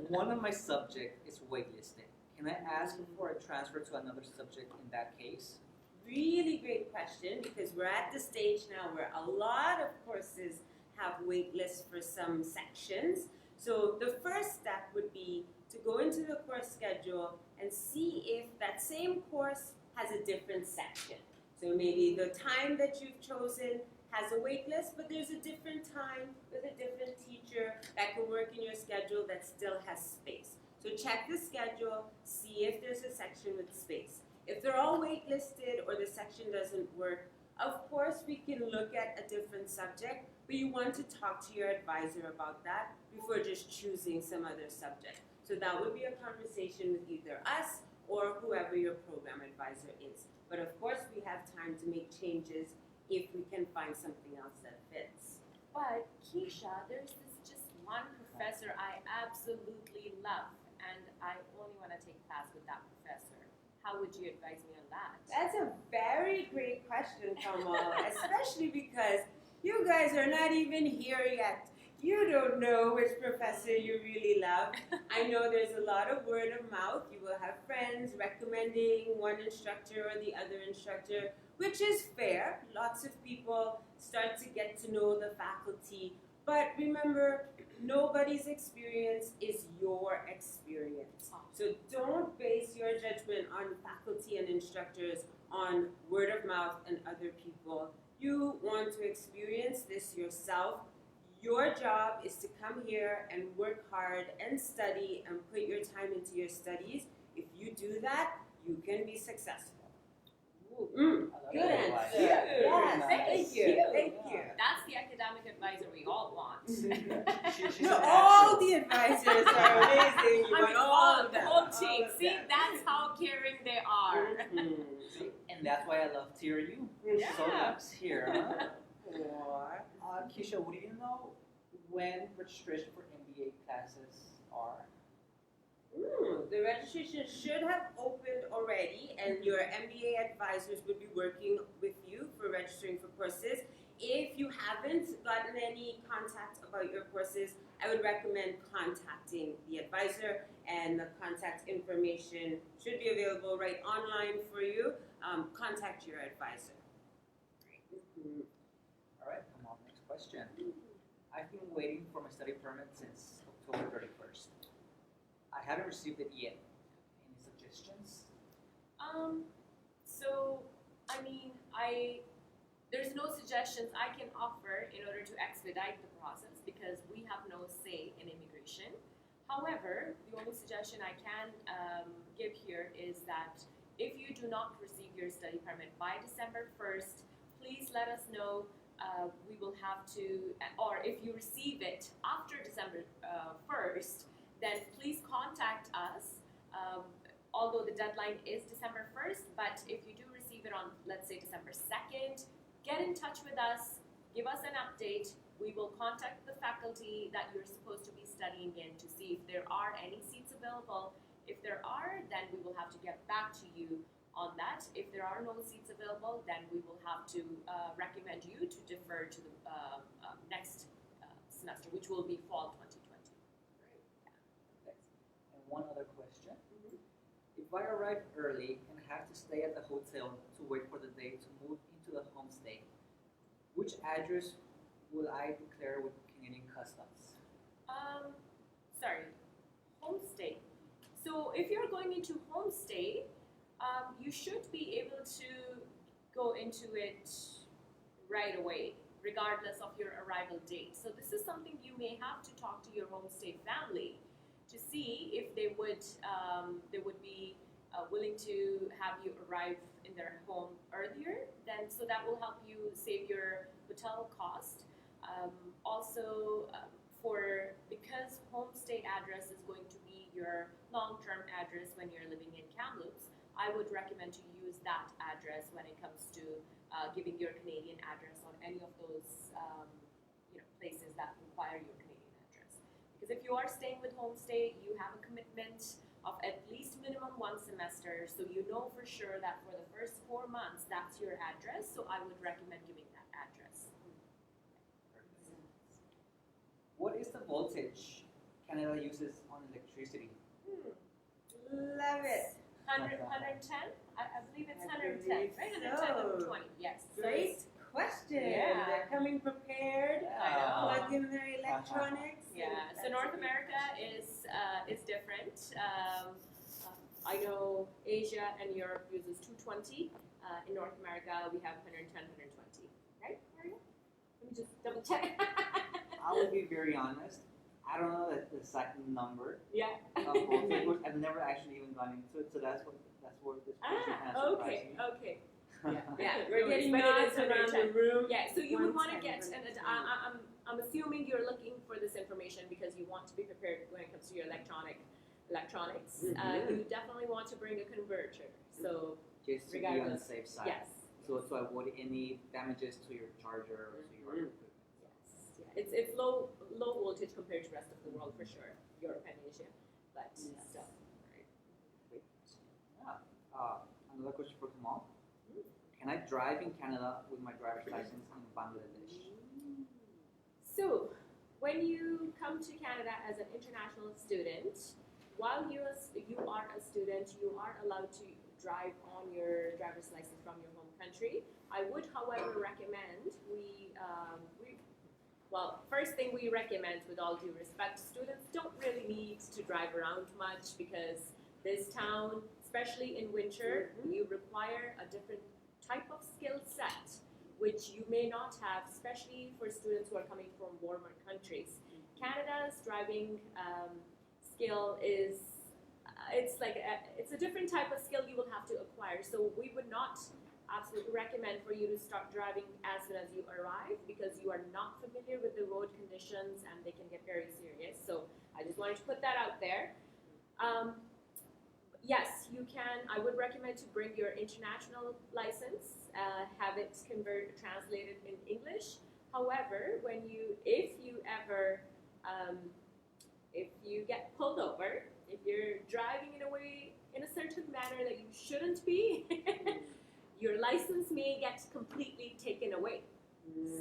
One of my subjects is waitlisting. Can I ask for a transfer to another subject in that case? Really great question, because we're at the stage now where a lot of courses have wait lists for some sections. So the first step would be to go into the course schedule and see if that same course has a different section. So maybe the time that you've chosen has a wait list, but there's a different time with a different teacher that can work in your schedule that still has space. So check the schedule, see if there's a section with space. If they're all waitlisted or the section doesn't work, of course we can look at a different subject, but you want to talk to your advisor about that before just choosing some other subject. So that would be a conversation with either us or whoever your program advisor is. But of course we have time to make changes if we can find something else that fits. But Keisha, there's this just one professor I absolutely love, and I only want to take class with that professor. How would you advise me on that? That's a very great question, Kamal, especially because you guys are not even here yet. You don't know which professor you really love. I know there's a lot of word of mouth. You will have friends recommending one instructor or the other instructor, which is fair. Lots of people start to get to know the faculty. But remember, nobody's experience is your experience. So don't base your judgment on faculty and instructors on word of mouth and other people. You want to experience this yourself. Your job is to come here and work hard and study and put your time into your studies. If you do that, you can be successful. Good answer. Yes, thank you. Thank you. That's the academic advisor we all want. All the advisors are amazing. You want all of the them. whole team. See, that's how caring they are. See, and that's why I love TRU. Yeah. So much here. Keisha, would you know when registration for MBA classes are? The registration should have opened already, and your MBA advisors would be working with you for registering for courses. If you haven't gotten any contact about your courses, I would recommend contacting the advisor, and the contact information should be available right online for you. Contact your advisor. All right, come on, next question. I've been waiting for my study permit since October 31st. I haven't received it yet. Any suggestions? So, I mean, there's no suggestions I can offer in order to expedite the process because we have no say in immigration. However, the only suggestion I can give here is that if you do not receive your study permit by December 1st, please let us know. We will have to, or if you receive it after December 1st, then please contact us. Although the deadline is December 1st, but if you do receive it on, let's say, December 2nd, get in touch with us, give us an update. We will contact the faculty that you're supposed to be studying in to see if there are any seats available. If there are, then we will have to get back to you on that. If there are no seats available, then we will have to recommend you to defer to the next semester, which will be fall 2020. Thanks. And one other question. If I arrive early and have to stay at the hotel to wait for the day to move into the homestay, which address will I declare with Canadian Customs? Sorry, homestay. So if you're going into homestay, you should be able to go into it right away, regardless of your arrival date. So this is something you may have to talk to your homestay family to see if they would be willing to have you arrive in their home earlier. Then, so that will help you save your hotel cost. Because homestay address is going to be your long-term address when you're living in Kamloops, I would recommend to use that address when it comes to giving your Canadian address on any of those places that require your Canadian address. Because if you are staying with homestay, you have a commitment of at least minimum 1 semester, so you know for sure that for the first 4 months that's your address, so I would recommend giving that address. What is the voltage Canada uses on electricity? Love it. 110? I believe it's 110, right? So. 110, 120, yes. Great question. Yeah. They're coming prepared. I know. Plug in their electronics. Yeah, so North America is different. I know Asia and Europe uses 220. In North America, we have 110, 120. Right, Maria? Let me just double check. I will be very honest. I don't know the exact number Yeah. of all flavors. I've never actually even gone into it, so that's where this question kind of surprised Okay, me. okay. Yeah. Yeah, We're getting nods around the room. Yeah, so you would want to get, 110, and I'm assuming you're looking for this information because you want to be prepared when it comes to your electronics. You definitely want to bring a converter. So Just to be on the regardless, safe side. yes. So to avoid any damages to your charger or to your equipment. Yes, yeah. It's low voltage compared to the rest of the world for sure. Europe and Asia, but still. Right. Yeah. Another question for Kamal. Can I drive in Canada with my driver's license in Bangladesh? So, when you come to Canada as an international student, while you are a student, you are allowed to drive on your driver's license from your home country. I would, however, recommend first thing we recommend, with all due respect, students don't really need to drive around much because this town, especially in winter, you require a different type of skill set, which you may not have, especially for students who are coming from warmer countries. Canada's driving skill is, it's a different type of skill you will have to acquire. So we would not absolutely recommend for you to start driving as soon as you arrive because you are not familiar with the road conditions and they can get very serious. So I just wanted to put that out there. Yes, you can. I would recommend to bring your international license, have it translated in English. However, if you get pulled over, if you're driving in a certain manner that you shouldn't be, your license may get completely taken away.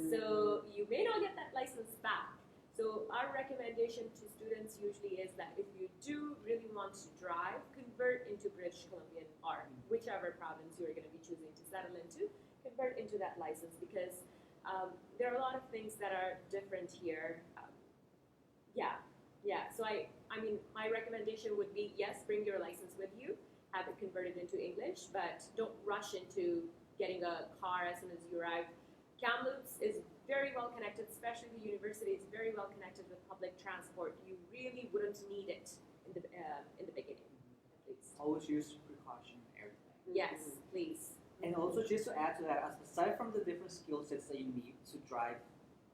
So you may not get that license back. So our recommendation to students usually is that if you do really want to drive, convert into British Columbia or whichever province you're going to be choosing to settle into, convert into that license because there are a lot of things that are different here. So I mean, my recommendation would be, yes, bring your license with you, have it converted into English, but don't rush into getting a car as soon as you arrive. Kamloops is very well connected, especially the university is very well connected with public transport. You really wouldn't need it in the beginning, at least. Always use precaution and everything. Yes, please. And also just to add to that, aside from the different skill sets that you need to drive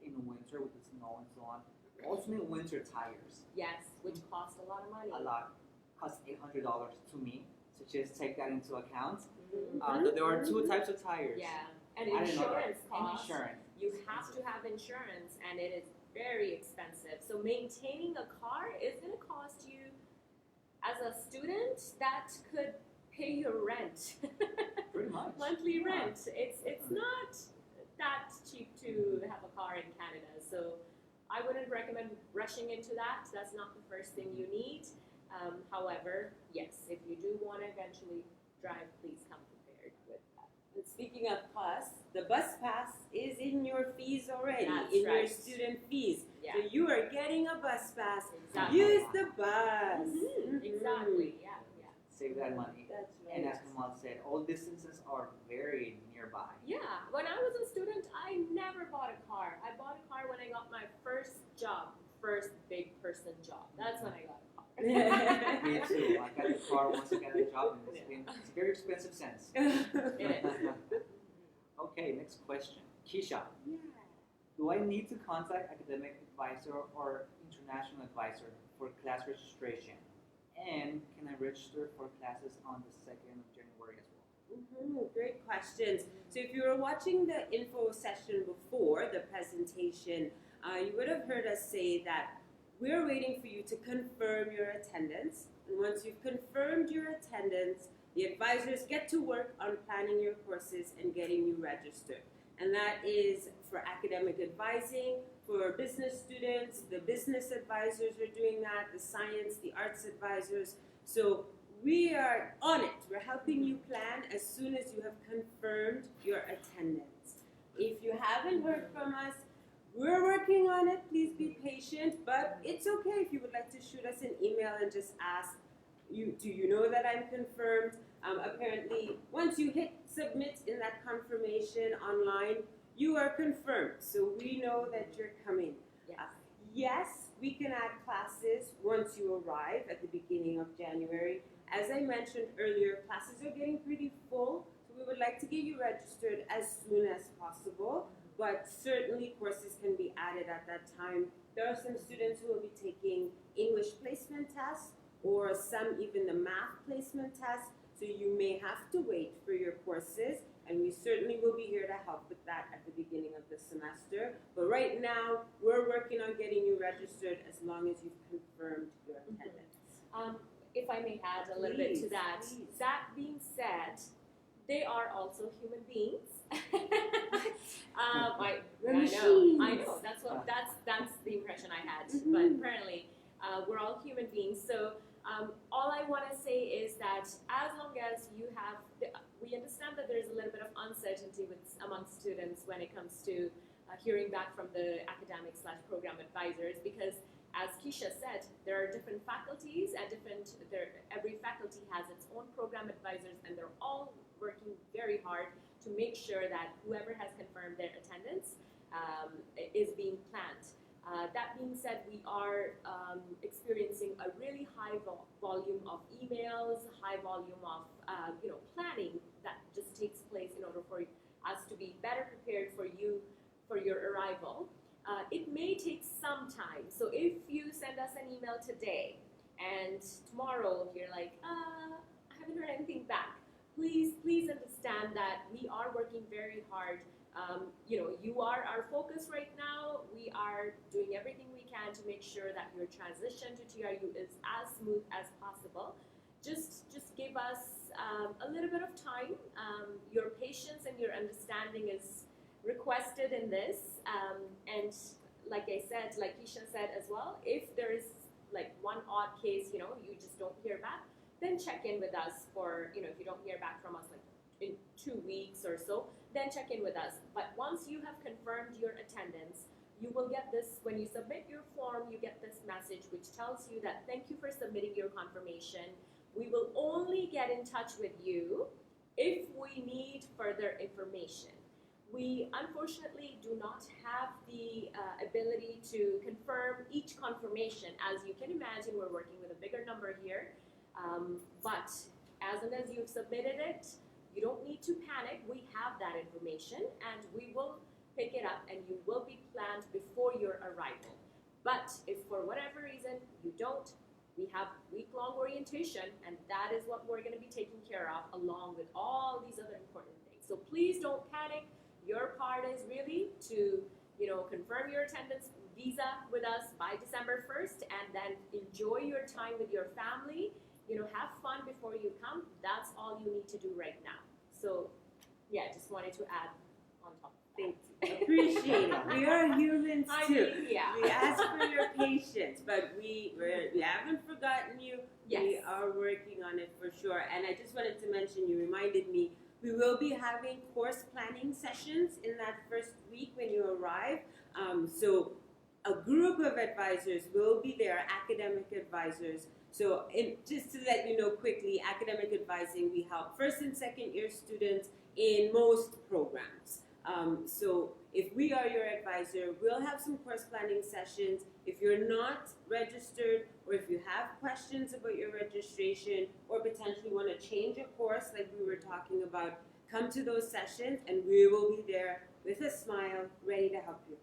in the winter with the snow and so on, you also need winter tires. Yes, which cost a lot of money. A lot. Cost $800 to me. So just take that into account. Mm-hmm. There are two types of tires. Yeah, and I didn't know that. insurance costs. And insurance. You have to have insurance, and it is very expensive. So maintaining a car is going to cost you, as a student, that could pay your rent. Pretty much. Monthly rent. It's not that cheap to have a car in Canada. So I wouldn't recommend rushing into that. That's not the first thing you need. However, yes, if you do want to eventually drive, please come prepared with that. And speaking of costs, the bus pass is in your fees already, That's in your right. student fees. Yeah. So you are getting a bus pass. Exactly. Use the bus. Exactly. Yeah. Save that money. That's And right. as Kamal said, all distances are very nearby. Yeah, when I was a student, I never bought a car. I bought a car when I got my first job, first big person job. That's when I got a car. Me too. I got a car once I got a job, and it's very expensive since. It is. Okay, next question. Keisha, Yeah. do I need to contact academic advisor or international advisor for class registration? And can I register for classes on the 2nd of January as well? Great questions. So if you were watching the info session before the presentation, you would have heard us say that we're waiting for you to confirm your attendance. And once you've confirmed your attendance, the advisors get to work on planning your courses and getting you registered. And that is for academic advising, for business students, the business advisors are doing that, the science, the arts advisors. So we are on it. We're helping you plan as soon as you have confirmed your attendance. If you haven't heard from us, we're working on it. Please be patient, but it's okay if you would like to shoot us an email and just ask, do you know that I'm confirmed? Apparently, once you hit submit in that confirmation online, you are confirmed. So we know that you're coming. Yes, we can add classes once you arrive at the beginning of January. As I mentioned earlier, classes are getting pretty full, so we would like to get you registered as soon as possible, but certainly courses can be added at that time. There are some students who will be taking English placement tests or some even the math placement tests, so you may have to wait for your courses, and we certainly will be here to help with that at the beginning of the semester. But right now, we're working on getting you registered as long as you've confirmed your attendance. If I may add a little bit to that. Please. That being said, they are also human beings. I know. That's the impression I had. But apparently, we're all human beings. So all I want to say is that as long as you have, we understand that there's a little bit of uncertainty among students when it comes to hearing back from the academic/program advisors, because as Keisha said, there are different faculties and every faculty has its own program advisors, and they're all working very hard to make sure that whoever has confirmed their attendance is being planned. That being said, we are experiencing a really high volume of emails, high volume of planning that just takes place in order for us to be better prepared for you for your arrival. It may take some time. So if you send us an email today and tomorrow you're like, I haven't heard anything back, please understand that we are working very hard. You are our focus right now. We are doing everything we can to make sure that your transition to TRU is as smooth as possible. Just give us a little bit of time. Your patience and your understanding is requested in this, and like I said, like Keisha said as well, if there is like one odd case, you just don't hear back, then check in with us for, if you don't hear back from us like in 2 weeks or so, then check in with us. But once you have confirmed your attendance, you will get this, when you submit your form, you get this message which tells you that thank you for submitting your confirmation. We will only get in touch with you if we need further information. We unfortunately do not have the ability to confirm each confirmation. As you can imagine, we're working with a bigger number here. But as soon as you've submitted it, you don't need to panic. We have that information and we will pick it up and you will be planned before your arrival. But if for whatever reason you don't, we have week-long orientation, and that is what we're going to be taking care of along with all these other important things. So please don't panic. Your part is really to, confirm your attendance visa with us by December 1st, and then enjoy your time with your family. Have fun before you come. That's all you need to do right now. So, yeah, just wanted to add on top of that. Thank you. Appreciate it. We are humans too. Yeah. We ask for your patience, but we haven't forgotten you. Yes. We are working on it for sure. And I just wanted to mention, you reminded me, we will be having course planning sessions in that first week when you arrive. So a group of advisors will be there, academic advisors. So just to let you know quickly, academic advising, we help first and second year students in most programs. So if we are your advisor, we'll have some course planning sessions. If you're not registered, or if you have questions about your registration, or potentially want to change a course like we were talking about, come to those sessions and we will be there with a smile, ready to help you.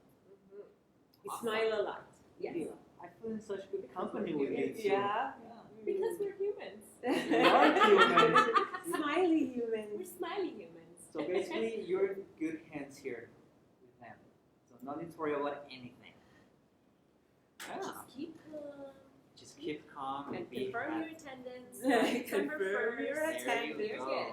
We smile a lot. Yes. I feel in such good company with you too. Yeah. Because we're humans. We are humans. Smiley humans. We're smiley humans. So basically, you're in good hands here with them. So no need to worry about anything. Just keep calm and be confirm happy. your attendance. Confirm your There attendance. you go.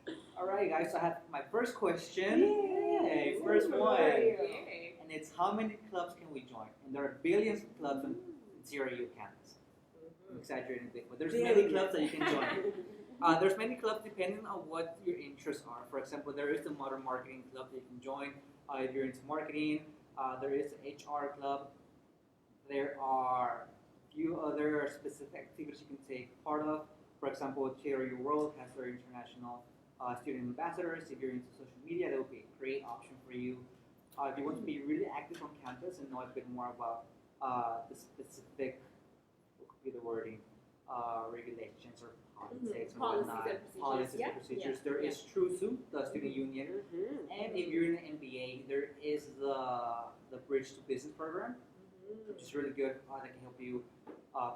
Good. All right, guys. So I have my first question. Yay. First one. Yay. And it's how many clubs can we join? And there are billions of clubs on TRU campus. I'm exaggerating a bit, but there's many clubs that you can join. There's many clubs depending on what your interests are. For example, there is the modern marketing club that you can join if you're into marketing. There is the HR club. There are a few other specific activities you can take part of. For example, TRU World has their international student ambassadors. If you're into social media, that would be a great option for you. If you want to be really active on campus and know a bit more about the specific, what could be the wording, regulations or politics or whatnot, policies and procedures, there is TrueSU, the student union. And if you're in the MBA, there is the Bridge to Business program, which is really good. That can help you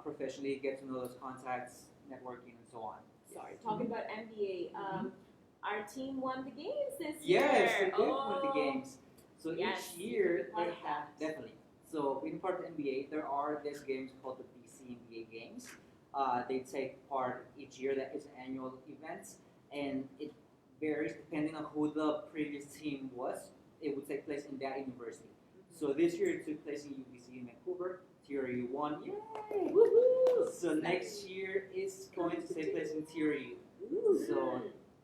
professionally get to know those contacts, networking, and so on. Sorry, talking about MBA, our team won the games this year. Yes, they did win the games. So each year they have, definitely. So being part of the MBA, there are these games called the BC MBA Games. They take part each year. That is an annual event, and it varies depending on who the previous team was. It would take place in that university. So this year it took place in UBC in Vancouver. TRU won. Yay! Woohoo! So next year it's going to take place in TRU. So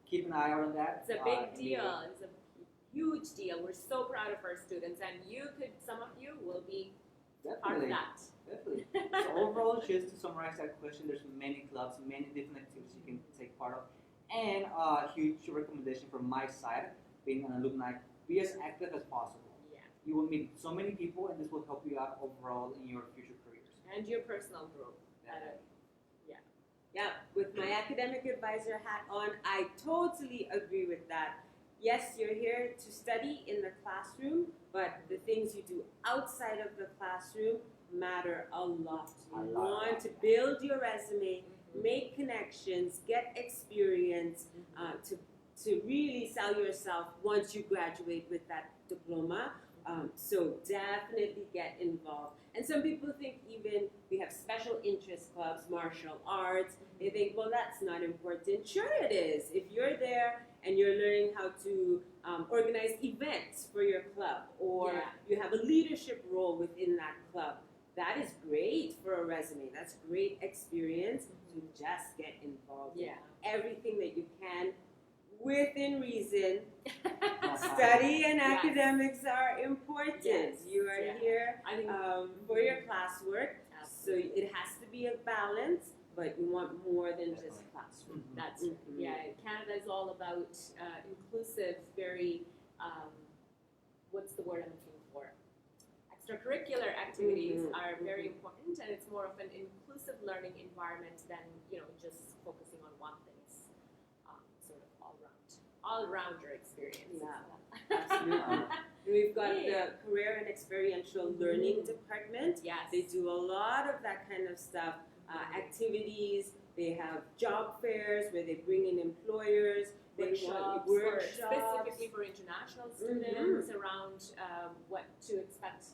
keep an eye out on that. It's a big deal. It's a huge deal. We're so proud of our students, and some of you will be part of that. Definitely. So overall, just to summarize that question, there's many clubs, many different activities you can take part of, and a huge recommendation from my side, being an alumni, be as active as possible. Yeah. You will meet so many people, and this will help you out overall in your future careers. And your personal growth. Yeah, with my academic advisor hat on, I totally agree with that. Yes, you're here to study in the classroom, but the things you do outside of the classroom matter a lot. You want to build your resume, make connections, get experience, to really sell yourself once you graduate with that diploma. So definitely get involved. And some people think even we have special interest clubs, martial arts, they think, well, that's not important. Sure it is. If you're there and you're learning how to organize events for your club, or you have a leadership role within that club, that is great for a resume. That's great experience to just get involved in everything that you can within reason. Study and academics are important. Yes. You are here for your classwork, so it has to be a balance, but you want more than just classroom. That's Canada is all about inclusive, very, what's the word I'm looking for? Extracurricular activities are very important, and it's more of an inclusive learning environment than just focusing on one thing. It's sort of all-rounder experience. Yeah, absolutely. We've got the career and experiential learning department. Yes. They do a lot of that kind of stuff, activities. They have job fairs where they bring in employers. Workshops, specifically for international students around what to expect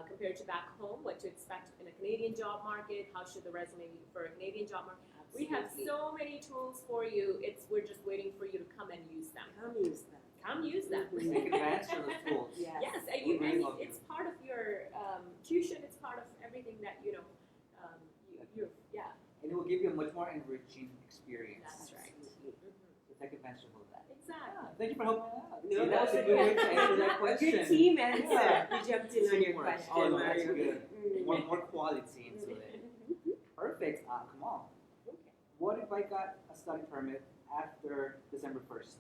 compared to back home, what to expect in a Canadian job market, how should the resume be for a Canadian job market. We have so many tools for you. We're just waiting for you to come and use them. Come use them. Come use them. Take advantage of the tools. Yes, and it's part of your tuition. It's part of everything that you're. And it will give you a much more enriching experience. That's right. So take advantage of that. Exactly. Thank you for helping me out. No, that was a good way to answer that question. Good team answer. You jumped in on your question. Oh, no, that's good. More quality into it. Perfect. Come on. What if I got a study permit after December 1st?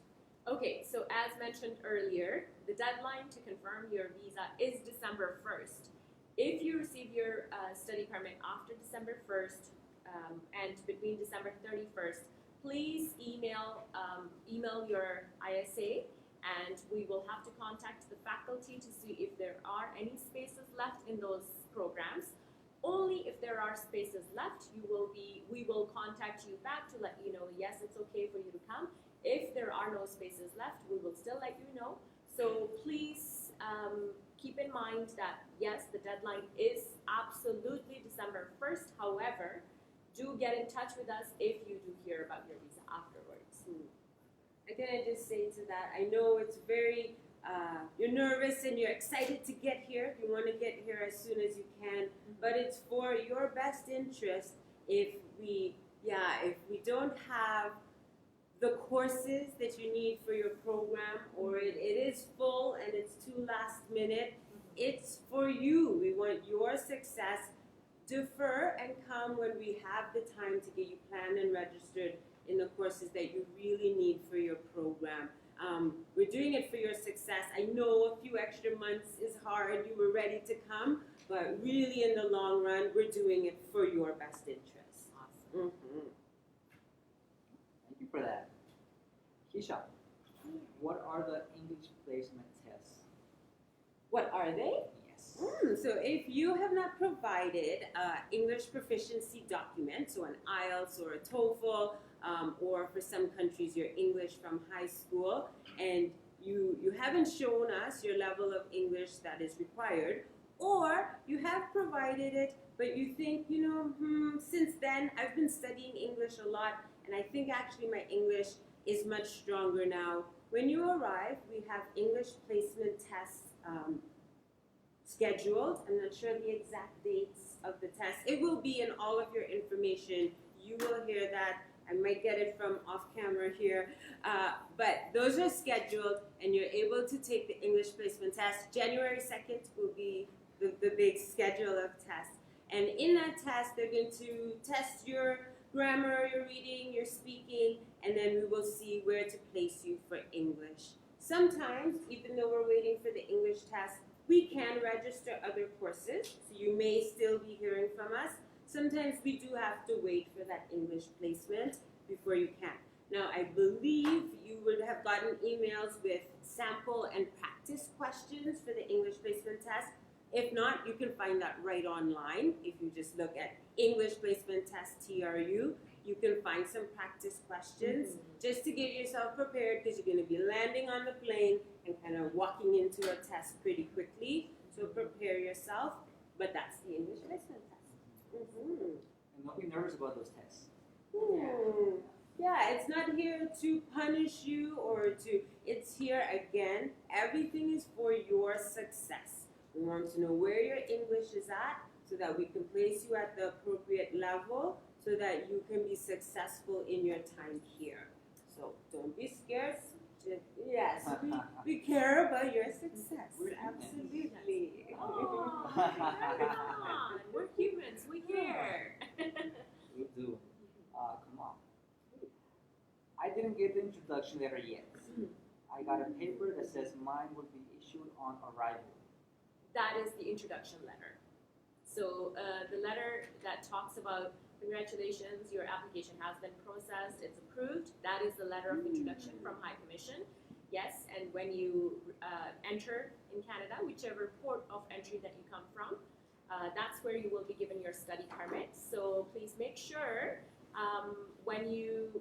Okay, so as mentioned earlier, the deadline to confirm your visa is December 1st. If you receive your study permit after December 1st and between December 31st, please email your ISA, and we will have to contact the faculty to see if there are any spaces left in those programs. Only if there are spaces left, we will contact you back to let you know, yes, it's okay for you to come. If there are no spaces left, we will still let you know. So please keep in mind that, yes, the deadline is absolutely December 1st. However, do get in touch with us if you do hear about your visa afterwards. I can just say to that, I know it's very, you're nervous and you're excited to get here. You want to get here as soon as you can, but it's for your best interest if we don't have the courses that you need for your program, or it is full and it's too last minute. It's for you. We want your success. Defer and come when we have the time to get you planned and registered in the courses that you really need for your program. We're doing it for your success. I know a few extra months is hard. You were ready to come, but really in the long run, we're doing it for your best interest. Awesome. Thank you for that. Keisha, what are the English placement tests? What are they? Yes. So if you have not provided an English proficiency document, so an IELTS or a TOEFL, or for some countries your English from high school, and you haven't shown us your level of English that is required, or you have provided it, but you think, since then I've been studying English a lot, and I think actually my English is much stronger now. When you arrive, we have English placement tests scheduled. I'm not sure the exact dates of the test. It will be in all of your information. You will hear that. I might get it from off camera here. But those are scheduled, and you're able to take the English placement test. January 2nd will be the big schedule of tests. And in that test, they're going to test your grammar, your reading, your speaking, and then we will see where to place you for English. Sometimes, even though we're waiting for the English test, we can register other courses, so you may still be hearing from us. Sometimes we do have to wait for that English placement before you can. Now, I believe you would have gotten emails with sample and practice questions for the English placement test. If not, you can find that right online. If you just look at English Placement Test TRU, you can find some practice questions just to get yourself prepared, because you're going to be landing on the plane and kind of walking into a test pretty quickly. So prepare yourself. But that's the English Placement Test. And don't be nervous about those tests. Yeah, it's not here to punish you or to, it's here again. Everything is for your success. We want to know where your English is at so that we can place you at the appropriate level so that you can be successful in your time here. So don't be scared. Yes, we care about your success. Absolutely. Oh, come on. We're humans. We care. We do. Come on. I didn't get the introduction letter yet. I got a paper that says mine will be issued on arrival. That is the introduction letter. So the letter that talks about congratulations, your application has been processed, it's approved. That is the letter of introduction from High Commission. Yes, and when you enter in Canada, whichever port of entry that you come from, that's where you will be given your study permit. So please make sure when you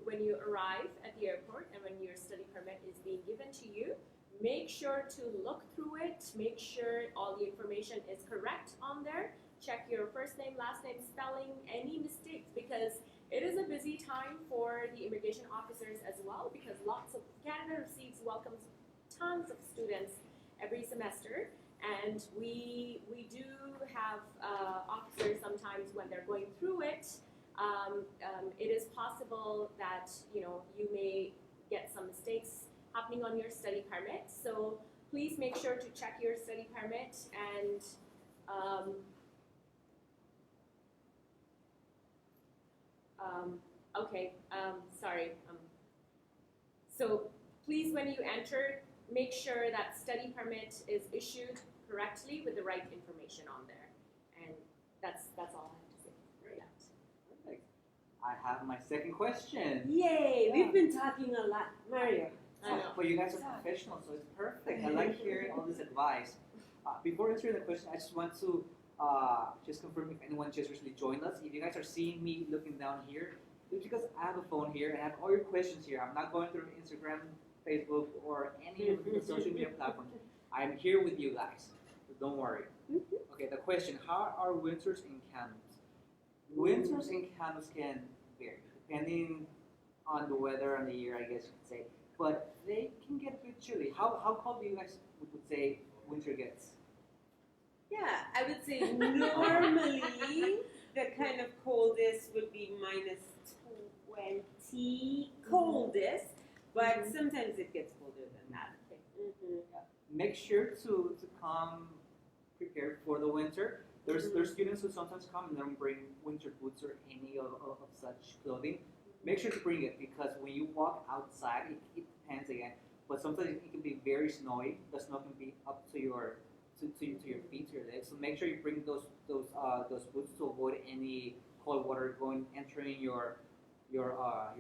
arrive at the airport and when your study permit is being given to you, make sure to look through it, make sure all the information is correct on there. Check your first name, last name, spelling, any mistakes, because it is a busy time for the immigration officers as well, because Canada welcomes tons of students every semester, and we do have officers sometimes when they're going through it. It is possible that you may get some mistakes happening on your study permit. So please make sure to check your study permit and so please, when you enter, make sure that study permit is issued correctly with the right information on there. And that's all I have to say for that. Perfect. I have my second question. Yay! We've been talking a lot, Mario. I know. But you guys are professionals, so it's perfect. I like hearing all this advice. Before answering the question, I just want to just confirm if anyone just recently joined us. If you guys are seeing me looking down here, it's because I have a phone here and I have all your questions here. I'm not going through Instagram, Facebook, or any of the social media platforms. I'm here with you guys, so don't worry. Okay, the question, how are winters in Kamloops? Winters in Kamloops can vary, depending on the weather and the year, I guess you could say. But they can get a bit chilly. How cold do you guys would say winter gets? Yeah, I would say normally the kind of coldest would be -20 coldest, but sometimes it gets colder than that. Make sure to come prepared for the winter. There's students who sometimes come and don't bring winter boots or any of such clothing. Make sure to bring it because when you walk outside, it depends again. But sometimes it can be very snowy. The snow can be up to your to your feet, to your legs. So make sure you bring those boots to avoid any cold water entering your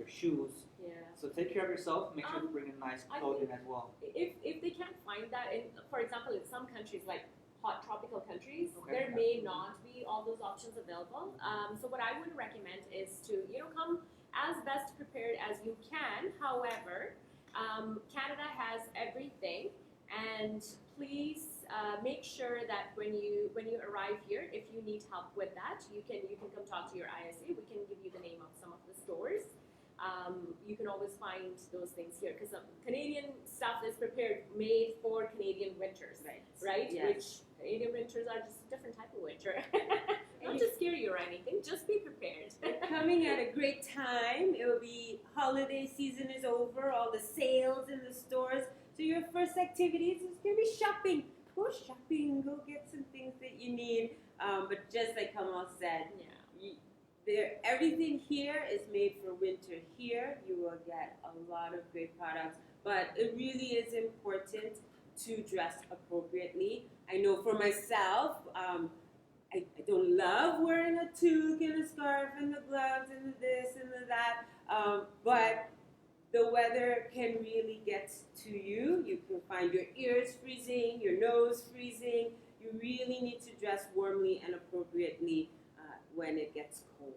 shoes. Yeah. So take care of yourself. Make sure to bring a nice clothing as well. If they can't find that in, for example, in some countries like hot tropical countries, Okay. there may not be all those options available. So what I would recommend is to come as best prepared as you can. However, Canada has everything, and please make sure that when you arrive here, if you need help with that, you can come talk to your ISA. We can give you the name of some of the stores. You can always find those things here because Canadian stuff is made for Canadian winters, right? Yes. Which Canadian winters are just a different type of winter. Not to scare you or anything, just be prepared. Coming at a great time. It will be holiday season is over, all the sales in the stores. So your first activities is going to be shopping. Go shopping, go get some things that you need. But just like Kamal said, everything here is made for winter here. You will get a lot of great products, but it really is important to dress appropriately. I know for myself, I don't love wearing a toque and a scarf and the gloves and the this and the that, but the weather can really get to you. You can find your ears freezing, your nose freezing. You really need to dress warmly and appropriately when it gets cold.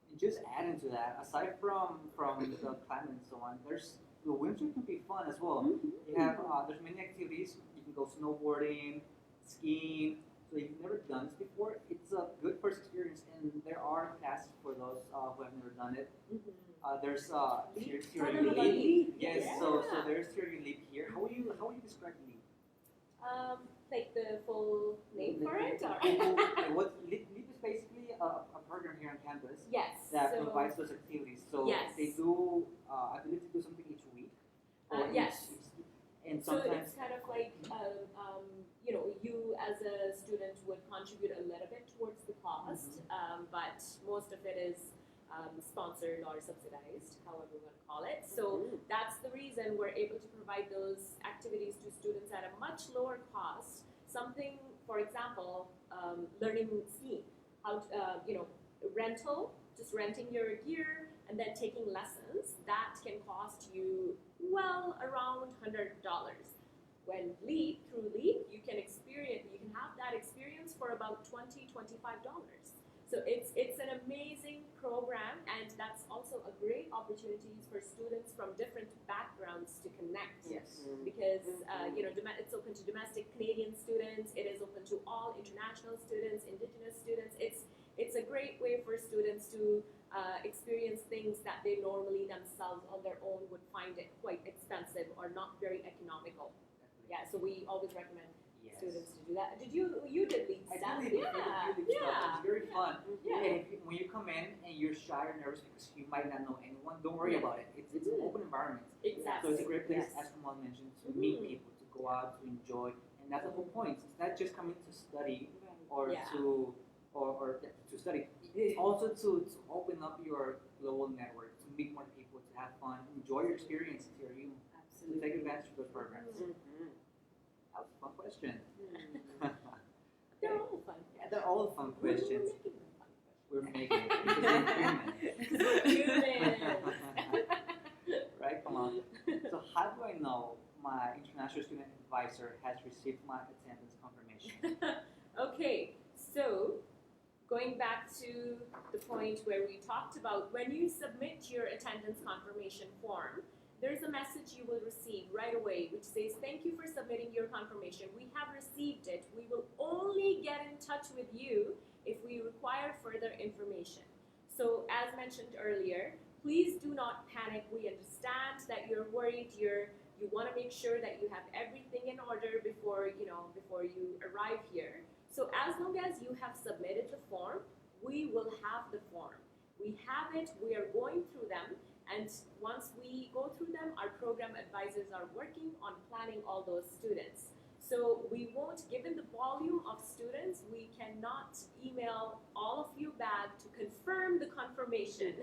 And just adding to that, aside from the climate and so on, the winter can be fun as well. Mm-hmm. You have there's many activities. You can go snowboarding, skiing. So if you've never done this before, it's a good first experience, and there are classes for those who have never done it. There's theory leap. Yes, Yeah. so there's theory leap here. How would you describe leap? Like the full name for it, or? What leap is basically a program here on campus Yes. that so, provides those activities. So Yes. they do, I believe they do something each week. Or yes. And So sometimes it's kind of like, you as a student would contribute a little bit towards the cost, but most of it is sponsored or subsidized, however you want to call it. So that's the reason we're able to provide those activities to students at a much lower cost. Something, for example, learning skiing, how rental, just renting your gear and then taking lessons, that can cost you around $100. When through Leap, you can have that experience for about $20, $25. So it's an amazing program, and that's also a great opportunity for students from different backgrounds to connect. yes. Because it's open to domestic Canadian students. It is open to all international students, Indigenous students. It's a great way for students to experience things that they normally themselves on their own would find it quite expensive or not very economical. Yeah, so we always recommend students to do that. Did you did lead I stuff? did leap stuff. It's very fun. Yeah. And when you come in and you're shy or nervous because you might not know anyone, don't worry about it. It's an open environment. Exactly. So it's a great place, Yes. as Kamal mentioned, to meet people, to go out, to enjoy, and that's the whole point. It's not just coming to study or Yeah. to study. It's also to open up your global network, to meet more people, to have fun, enjoy your experience here. You to take advantage of those programs. That was a fun question. They're all fun. Yeah, they're all fun questions. We're making them fun We're making it because we're human. Right, come on. So how do I know my international student advisor has received my attendance confirmation? Okay, so going back to the point where we talked about when you submit your attendance confirmation form, there's a message you will receive right away which says, thank you for submitting your confirmation. We have received it. We will only get in touch with you if we require further information. So as mentioned earlier, please do not panic. We understand that you're worried. You want to make sure that you have everything in order before you arrive here. So as long as you have submitted the form, we will have the form. We have it. We are going through them. And once we go through them, our program advisors are working on planning all those students. So we won't, given the volume of students, we cannot email all of you back to confirm the confirmation.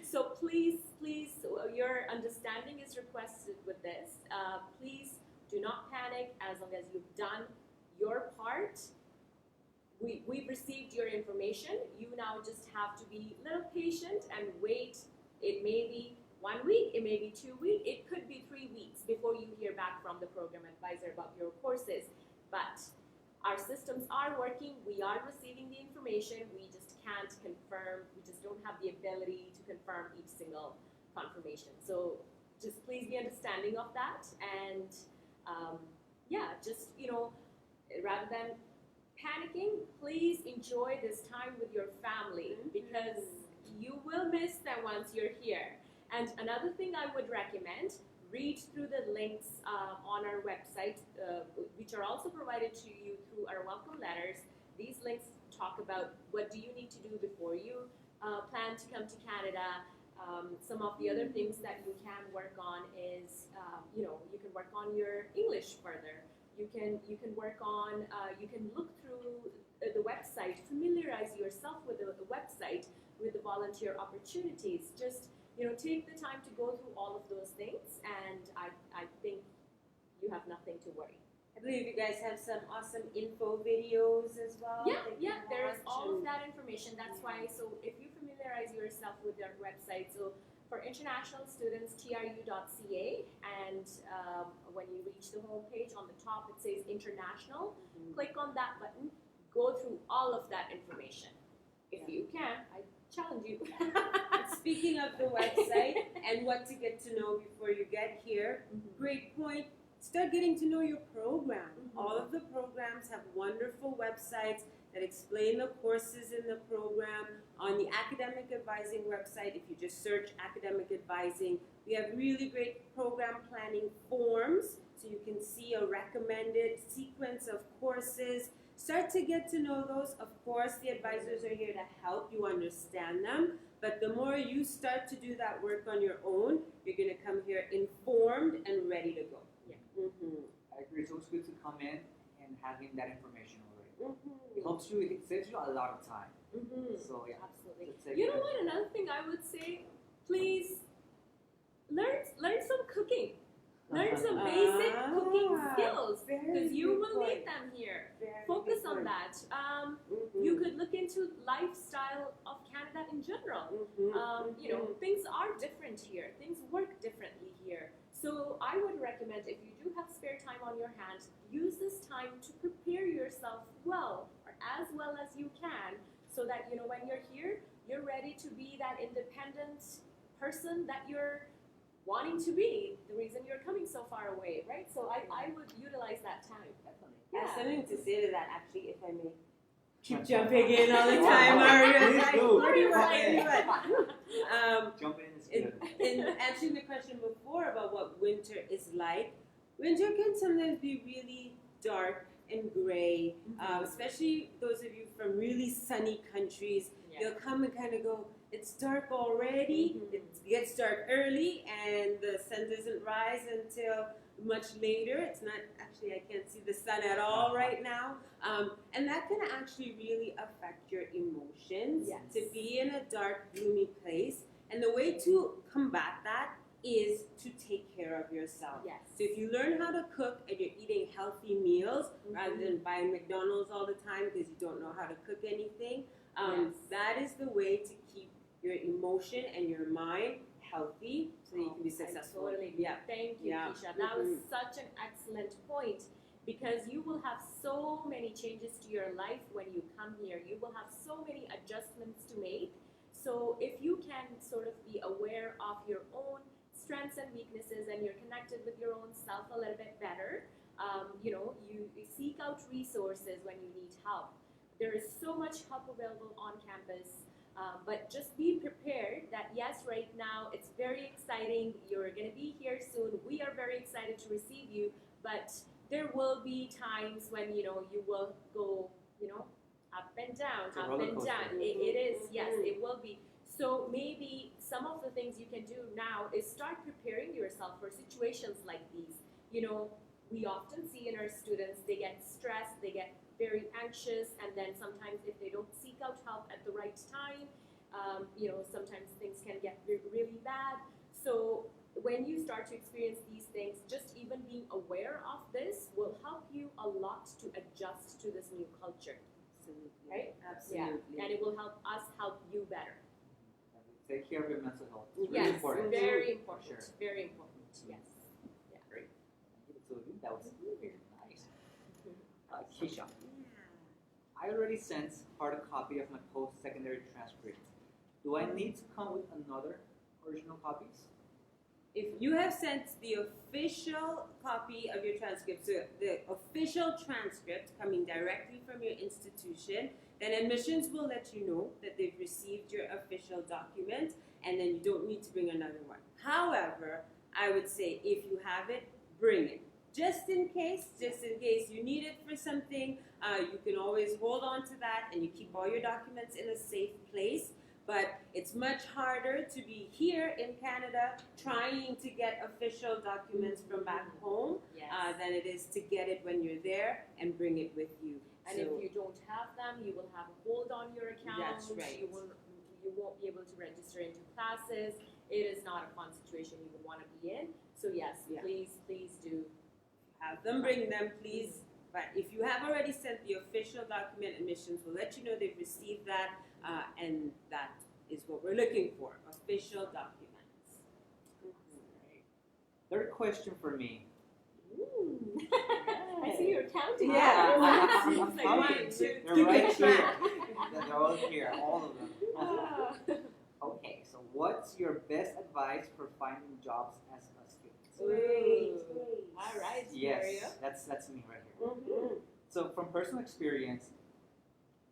So please, your understanding is requested with this. Please do not panic as long as you've done your part. We've received your information. You now just have to be a little patient and wait. It may be 1 week, it may be 2 weeks, it could be 3 weeks before you hear back from the program advisor about your courses. But our systems are working, we are receiving the information, we just can't confirm, we just don't have the ability to confirm each single confirmation. So just please be understanding of that, and yeah, just, you know, rather than panicking, please enjoy this time with your family, because you will miss them once you're here. And another thing I would recommend, read through the links on our website, which are also provided to you through our welcome letters. These links talk about what do you need to do before you plan to come to Canada. Some of the other things that you can work on is, you know, you can work on your English further. You can work on, you can look through the website, familiarize yourself with the website, with the volunteer opportunities. Just, you know, take the time to go through all of those things, and I think you have nothing to worry. I believe you guys have some awesome info videos as well. Yeah, there is all of that information. That's why, so if you familiarize yourself with their website, so for international students, tru.ca, and when you reach the home page, on the top it says international. Click on that button, go through all of that information. If you can, I challenge you. Speaking of the website and what to get to know before you get here, great point. Start getting to know your program. All of the programs have wonderful websites that explain the courses in the program. On the academic advising website, if you just search academic advising, we have really great program planning forms, so you can see a recommended sequence of courses. Start to get to know those. Of course, the advisors are here to help you understand them, but the more you start to do that work on your own, you're going to come here informed and ready to go. I agree. So it's good to come in and having that information already. It helps you. It saves you a lot of time. So yeah, absolutely. You know what? Another thing I would say, please learn some cooking. Learn some basic cooking skills, because you will need them here. Focus on that. You could look into lifestyle of Canada in general. You know, things are different here. Things work differently here. So I would recommend, if you do have spare time on your hands, use this time to prepare yourself well, or as well as you can, so that, you know, when you're here, you're ready to be that independent person that you're wanting to be, the reason you're coming so far away, right? So I would utilize that time. Definitely. I have something to say to that, actually, if I may. Keep jumping in all the time, Mario. Jumping in is good. In answering the question before about what winter is like, winter can sometimes be really dark and gray, especially those of you from really sunny countries. You'll come and kind of go, it's dark already, it gets dark early, and the sun doesn't rise until much later. It's not, actually, I can't see the sun at all right now. And that can actually really affect your emotions, to be in a dark, gloomy place. And the way to combat that is to take care of yourself. So if you learn how to cook and you're eating healthy meals, rather than buying McDonald's all the time because you don't know how to cook anything, that is the way to keep your emotion and your mind healthy, so that you can be successful. Totally. Thank you, Keisha. That was such an excellent point, because you will have so many changes to your life when you come here. You will have so many adjustments to make. So if you can sort of be aware of your own strengths and weaknesses, and you're connected with your own self a little bit better, you know, you seek out resources when you need help. There is so much help available on campus. But just be prepared that, yes, right now it's very exciting. You're going to be here soon. We are very excited to receive you. But there will be times when, you know, you will go, you know, up and down, up and down. It is, yes, it will be. So maybe some of the things you can do now is start preparing yourself for situations like these. You know, we often see in our students, they get stressed, they get very anxious, and then sometimes if they don't seek out help at the right time, sometimes things can get really bad. So when you start to experience these things, just even being aware of this will help you a lot to adjust to this new culture. Absolutely. Right? Absolutely. Yeah. And it will help us help you better. Take care of your mental health. It's really Yes, important. very important. Sure. Very important. Yes. Great. Thank you, Sylvie. That was very nice. Keisha, I already sent hard copy of my post-secondary transcript. Do I need to come with another original copies? If you have sent the official copy of your transcript, so the official transcript coming directly from your institution, then admissions will let you know that they've received your official document, and then you don't need to bring another one. However, I would say if you have it, bring it. Just in case you need it for something, you can always hold on to that and you keep all your documents in a safe place. But it's much harder to be here in Canada trying to get official documents from back home than it is to get it when you're there and bring it with you. And if you don't have them, you will have a hold on your account. That's right. You won't be able to register into classes. It is not a fun situation you would want to be in. So yes, please do. Have them, bring them, please. But if you have already sent the official document, admissions will let you know they've received that, and that is what we're looking for, official documents. Third question for me. Ooh. I see you're counting. Yeah. I'm Seems like counting. 1, 2, They're right here. They're all here, all of them. Ah. Okay, so what's your best advice for finding jobs as a student? Great. All right, Yes, Mario. that's me right here. Mm-hmm. So from personal experience,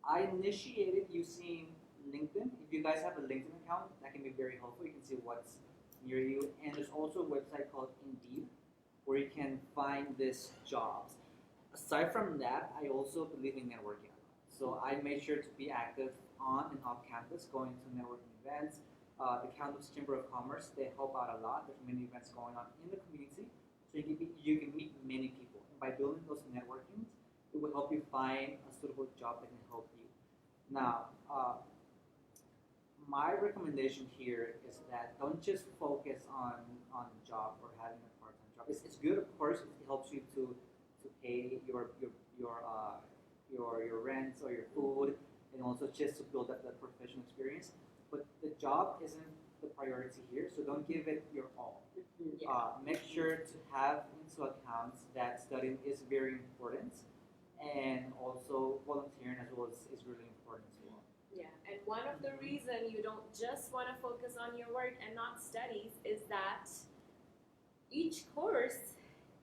I initiated using LinkedIn. If you guys have a LinkedIn account, that can be very helpful. You can see what's near you. And there's also a website called Indeed where you can find these jobs. Aside from that, I also believe in networking. So I made sure to be active on and off campus, going to networking events. The Kamloops Chamber of Commerce, they help out a lot. There's many events going on in the community. So you can meet many people. And by building those networkings, it will help you find a suitable job that can help you. Now, my recommendation here is that don't just focus on the job or having a part-time job. It's good, of course. It helps you to pay your rent or your food, and also just to build up that professional experience. But the job isn't the priority here, so don't give it your all. Make sure to have into account that studying is very important, and also volunteering as well is really important as well. Yeah, and one of the reasons you don't just want to focus on your work and not studies is that each course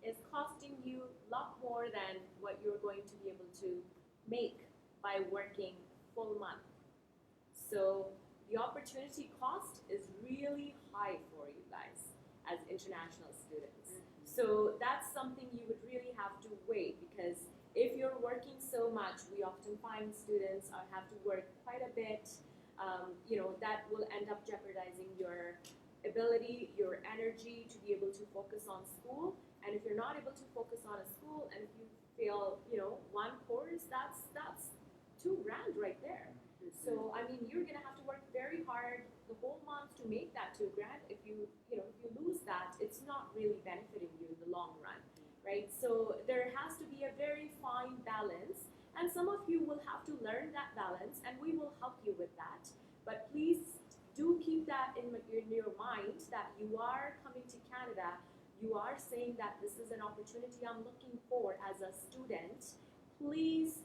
is costing you a lot more than what you're going to be able to make by working full month. So the opportunity cost is really high for you guys as international students. So that's something you would really have to weigh, because if you're working so much, we often find students have to work quite a bit. That will end up jeopardizing your ability, your energy to be able to focus on school. And if you're not able to focus on a school, and if you fail, one course, that's $2,000 right there. So I mean, you're gonna have to work very hard the whole month to make that $2,000. If you lose that, it's not really benefiting you in the long run, right? So there has to be a very fine balance, and some of you will have to learn that balance, and we will help you with that. But please do keep that in your mind that you are coming to Canada. You are saying that this is an opportunity I'm looking for as a student. Please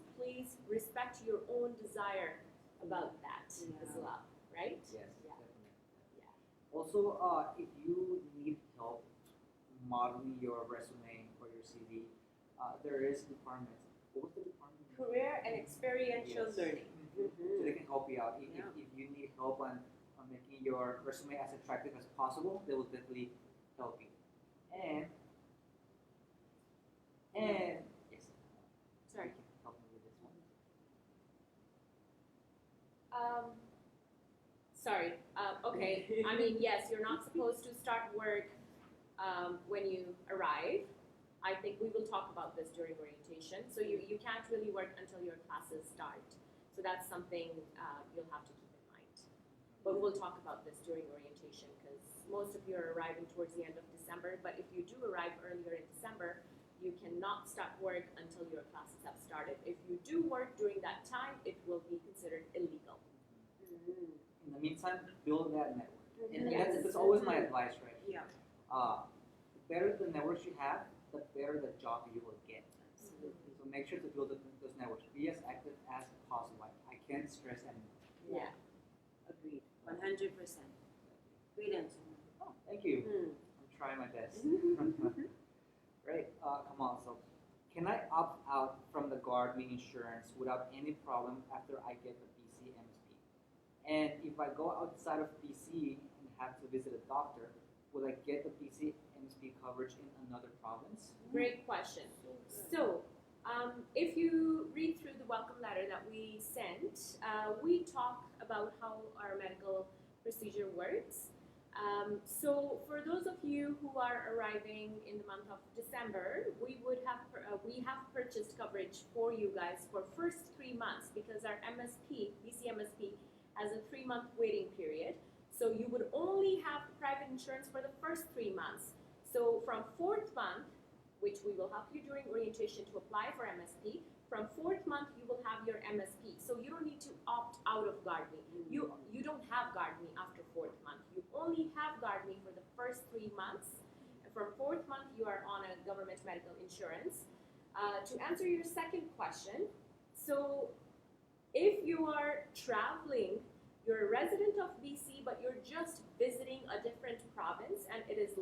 respect your own desire about that as well, right? Yes, Yeah. definitely. Yeah. Also, if you need help modeling your resume or your CV, there is a department. What was the department? Career and experiential Yes. learning. So they can help you out. If you need help on making your resume as attractive as possible, they will definitely help you. And yes, Sorry. you can help me with this one. Sorry. Okay. I mean, yes, you're not supposed to start work when you arrive. I think we will talk about this during orientation. So you can't really work until your classes start. So that's something you'll have to keep in mind. But we'll talk about this during orientation because most of you are arriving towards the end of December. But if you do arrive earlier in December, you cannot start work until your classes have started. If you do work during that time, it will be considered illegal. In the meantime, build that network. And Yes. that's always my advice, right? Yeah. The better the networks you have, the better the job you will get. So make sure to build those networks. Be as active as possible. I can't stress that enough. Yeah. Agreed. 100%. Great answer. Oh, thank you. Mm. I'm trying my best. Great. Come on. So, can I opt out from the Guard-Me insurance without any problem after I get the BC MSP? And if I go outside of BC and have to visit a doctor, will I get the BC MSP coverage in another province? Great question. So, if you read through the welcome letter that we sent, we talk about how our medical procedure works. So, for those of you who are arriving in the month of December, we have purchased coverage for you guys for first 3 months because our MSP, BC MSP, has a 3-month waiting period. So you would only have private insurance for the first 3 months. So from 4th month, which we will help you during orientation to apply for MSP, from 4th month you will have your MSP. So you don't need to opt out of Guard-Me. You don't have Guard-Me after 4th month. You only have Guard-Me for the first 3 months. And from 4th month you are on a government medical insurance. To answer your second question, so if you are traveling, you're a resident of BC, but you're just visiting a different province, and it is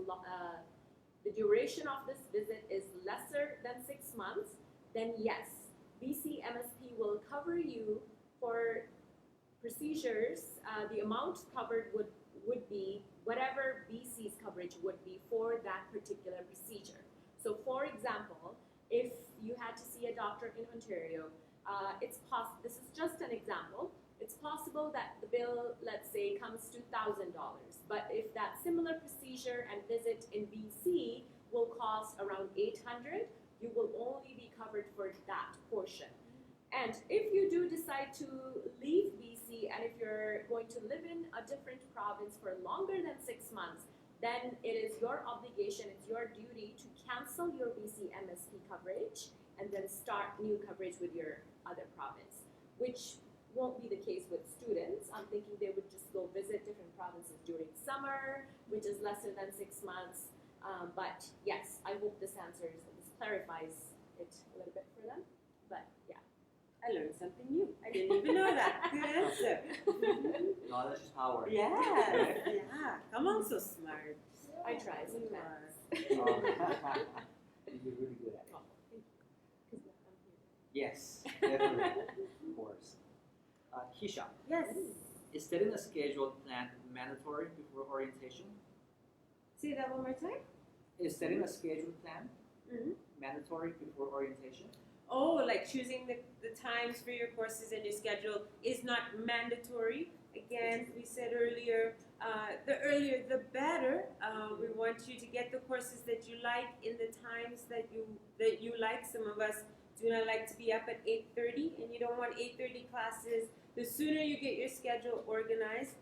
the duration of this visit is lesser than 6 months, then yes, BC MSP will cover you for procedures. The amount covered would be whatever BC's coverage would be for that particular procedure. So, for example, if you had to see a doctor in Ontario, this is just an example. It's possible that the bill, let's say, comes to $1,000. But if that similar procedure and visit in BC will cost around $800, you will only be covered for that portion. And if you do decide to leave BC and if you're going to live in a different province for longer than 6 months, then it is your obligation, it's your duty to cancel your BC MSP coverage and then start new coverage with your other province, which won't be the case with students. I'm thinking they would just go visit different provinces during summer, which is lesser than 6 months. But yes, I hope this clarifies it a little bit for them. But yeah. I learned something new. I didn't even know that. Good answer. Knowledge is power. Yeah. Yeah. Come on, so smart. I try sometimes. You're really good at it. Oh, thank you. 'Cause I'm here. Yes, definitely. Of course. Keisha, Yes. is setting a scheduled plan mandatory before orientation? Say that one more time. Is setting a scheduled plan Mm-hmm. mandatory before orientation? Oh, like choosing the times for your courses and your schedule is not mandatory. Again, we said earlier, the earlier the better. We want you to get the courses that you like in the times that you like. Some of us do not like to be up at 8:30, and you don't want 8:30 classes. The sooner you get your schedule organized,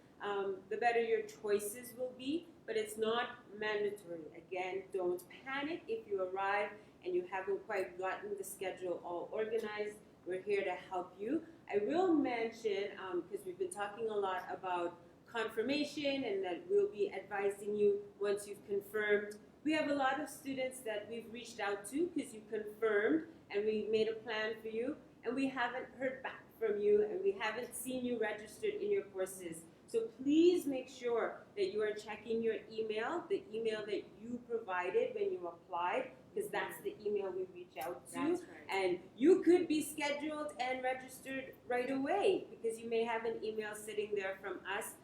the better your choices will be, but it's not mandatory. Again, don't panic if you arrive and you haven't quite gotten the schedule all organized. We're here to help you. I will mention, because we've been talking a lot about confirmation and that we'll be advising you once you've confirmed. We have a lot of students that we've reached out to because you confirmed and we made a plan for you, and we haven't heard back from you and we haven't seen you registered in your courses. So please make sure that you are checking your email, the email that you provided when you applied, because that's the email we reach out to. That's right. And you could be scheduled and registered right away because you may have an email sitting there from us.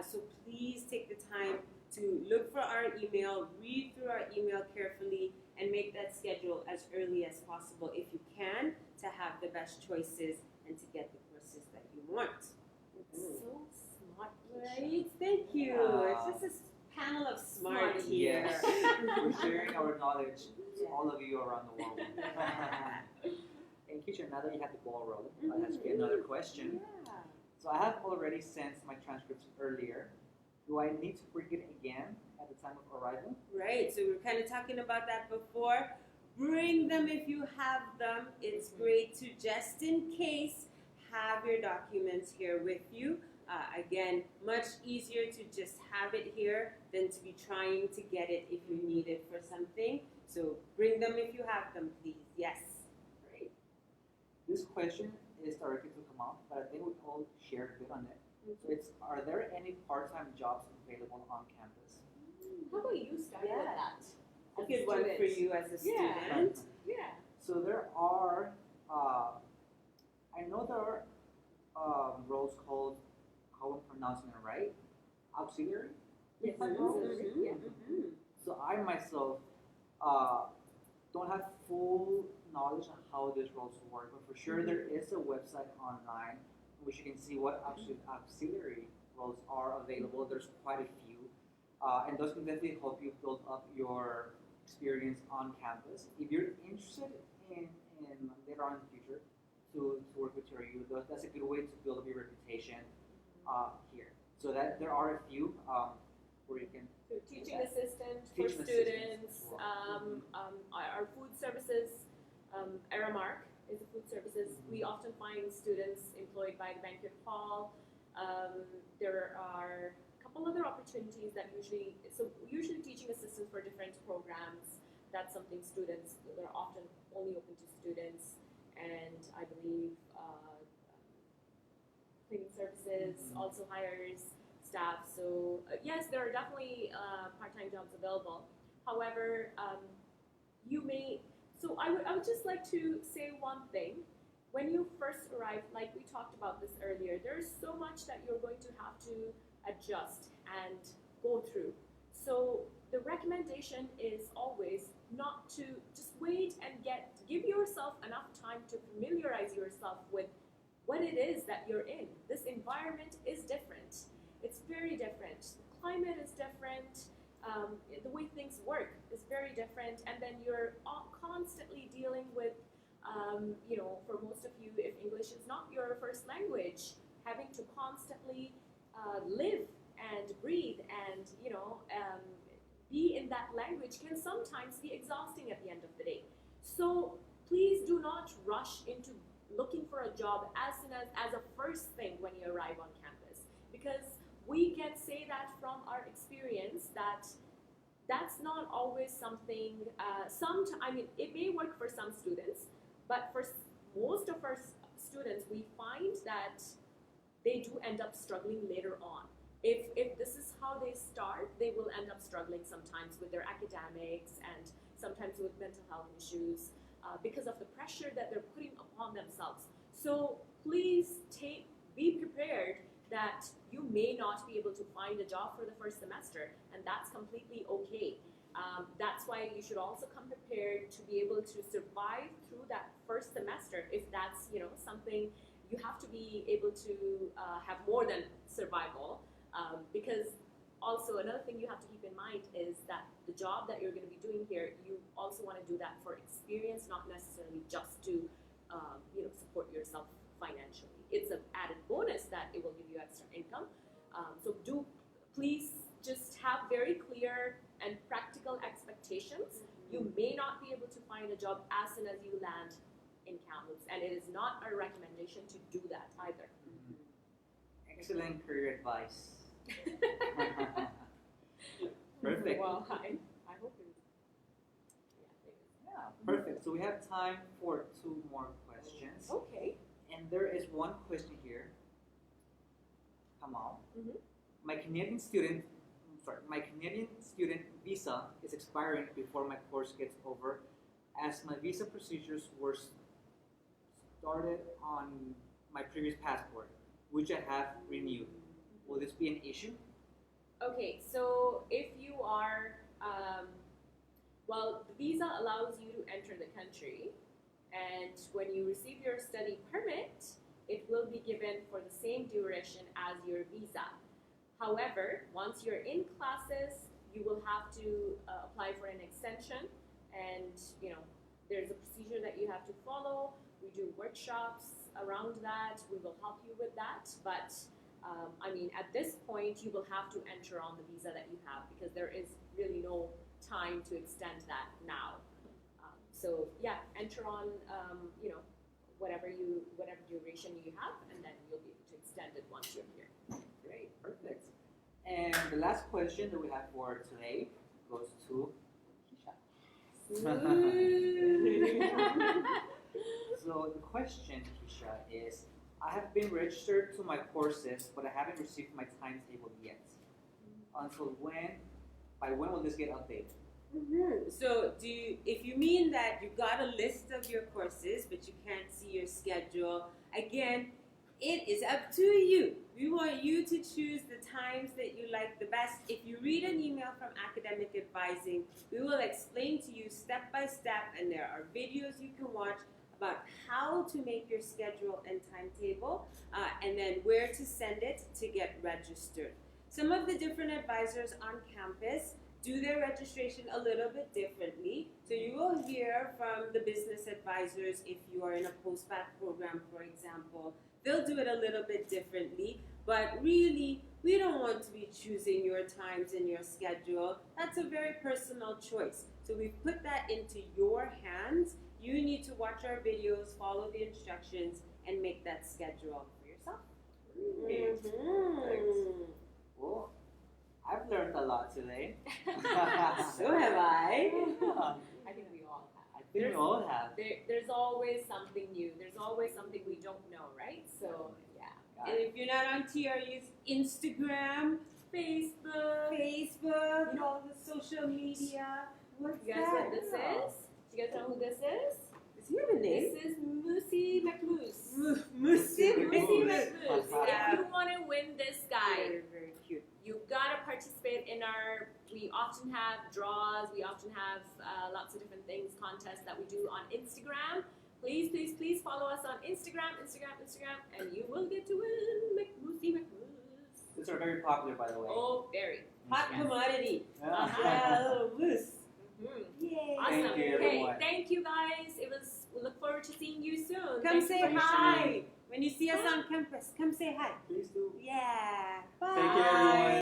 So please take the time to look for our email, read through our email carefully, and make that schedule as early as possible if you can, to have the best choices and to get the courses that you want. So smart, Keisha. Right? Thank you. Yeah. It's just a panel of smarties. Yes. We're sharing our knowledge to all of you around the world. And Keisha, now that you have the ball rolling, I'll ask you another question. So I have already sent my transcripts earlier. Do I need to bring it again at the time of arrival? Right, so we were kind of talking about that before. Bring them if you have them. It's great to, just in case, have your documents here with you. Again, much easier to just have it here than to be trying to get it if you need it for something. So bring them if you have them, please. Yes. Great. This question is directed to Kamal, but I think we all shared a bit on it. So it's, are there any part-time jobs available on campus? How about you start with that? A good one for you as a student. Yeah. So there are, I know there are roles called, how I'm pronouncing it right, auxiliary Yes. type roles. Yeah. So I myself don't have full knowledge on how these roles work, but for sure there is a website online which you can see what auxiliary roles are available. There's quite a few, and those can definitely help you build up your experience on campus. If you're interested in later on in the future to work with your youth, that's a good way to build up your reputation here. So that there are a few where you can. So teaching assistant for Teaching assistant students, as well. our food services, Aramark is a food services. We often find students employed by the banquet hall. There are a couple other opportunities that usually teaching assistants for different programs. That's something students, they're often only open to students, and I believe cleaning services also hires staff. So yes, there are definitely part-time jobs available. However, so I would just like to say one thing. When you first arrive, like we talked about this earlier, there's so much that you're going to have to adjust and go through. So the recommendation is always not to just wait and give yourself enough time to familiarize yourself with what it is that you're in. This environment is different. It's very different. The climate is different. The way things work is very different, and then you're constantly dealing with, for most of you, if English is not your first language, having to constantly live and breathe and, be in that language can sometimes be exhausting at the end of the day. So please do not rush into looking for a job as soon as a first thing when you arrive on campus, because we can say that from our experience that that's not always something, it may work for some students, but for most of our students, we find that they do end up struggling later on. If this is how they start, they will end up struggling sometimes with their academics and sometimes with mental health issues because of the pressure that they're putting upon themselves. So please be prepared that you may not be able to find a job for the first semester, and that's completely okay. That's why you should also come prepared to be able to survive through that first semester. If that's something, you have to be able to have more than survival, because also another thing you have to keep in mind is that the job that you're going to be doing here, you also want to do that for experience, not necessarily just to support yourself financially. It's an added bonus that it will give you extra income. So please just have very clear and practical expectations. You may not be able to find a job as soon as you land in Kamloops, and it is not a recommendation to do that either. Excellent career advice. Perfect. Well, I hope it is. Yeah, perfect. So we have time for 2 more questions. Okay. And there is one question here. Kamal. My Canadian student visa is expiring before my course gets over, as my visa procedures were started on my previous passport, which I have renewed. Will this be an issue? Okay, so if you are, the visa allows you to enter the country, and when you receive your study permit, it will be given for the same duration as your visa. However, once you're in classes, you will have to apply for an follow. We do workshops around that. We will help you with that. But I mean, at this point, you will have to enter on the visa that you have because there is really no time to extend that now. So yeah, enter on, you know, whatever duration you have, and then you'll be able to extend it once you're here. Great, perfect. And the last question that we have for today goes to Keisha. So the question, Keisha, is I have been registered to my courses, but I haven't received my timetable yet. Until when? By when will this get updated? So if you mean that you got a list of your courses, but you can't see your schedule, again, it is up to you. We want you to choose the times that you like the best. If you read an email from Academic Advising, we will explain to you step by step, and there are videos you can watch about how to make your schedule and timetable, and then where to send it to get registered. Some of the different advisors on campus do their registration a little bit differently. So you will hear from the business advisors if you are in a post-bac program, for example. They'll do it a little bit differently, but really, we don't want to be choosing your times and your schedule. That's a very personal choice. So we've put that into your hands. You need to watch our videos, follow the instructions, and make that schedule for yourself. Well, I've learned a lot today. So have I. I think we all have. I think we all have. There's always something new. There's always something we don't know, right? So, yeah. And if you're not on TRU's Instagram, Facebook, you know, all the social media, what's You guys know that? what this is? You guys know who this is? Does he have a name? This is Moosey McMoose. Moosey Moosey McMoose. McMoose. If you want to win this guy, Very, very cute. you've got to participate in we often have draws, we often have lots of different things, contests that we do on Instagram. Please, please, please follow us on Instagram, and you will get to win Moosey McMoose. These are very popular, by the way. Oh, very. Hot commodity. Yeah. Yeah, a little moose. Yay. Awesome. Thank you, Okay, everyone. thank you guys. We look forward to seeing you soon. Come Thank you say for your hi. time. When you see us on campus, come say hi. Please do. Yeah. Bye. Take care, everyone.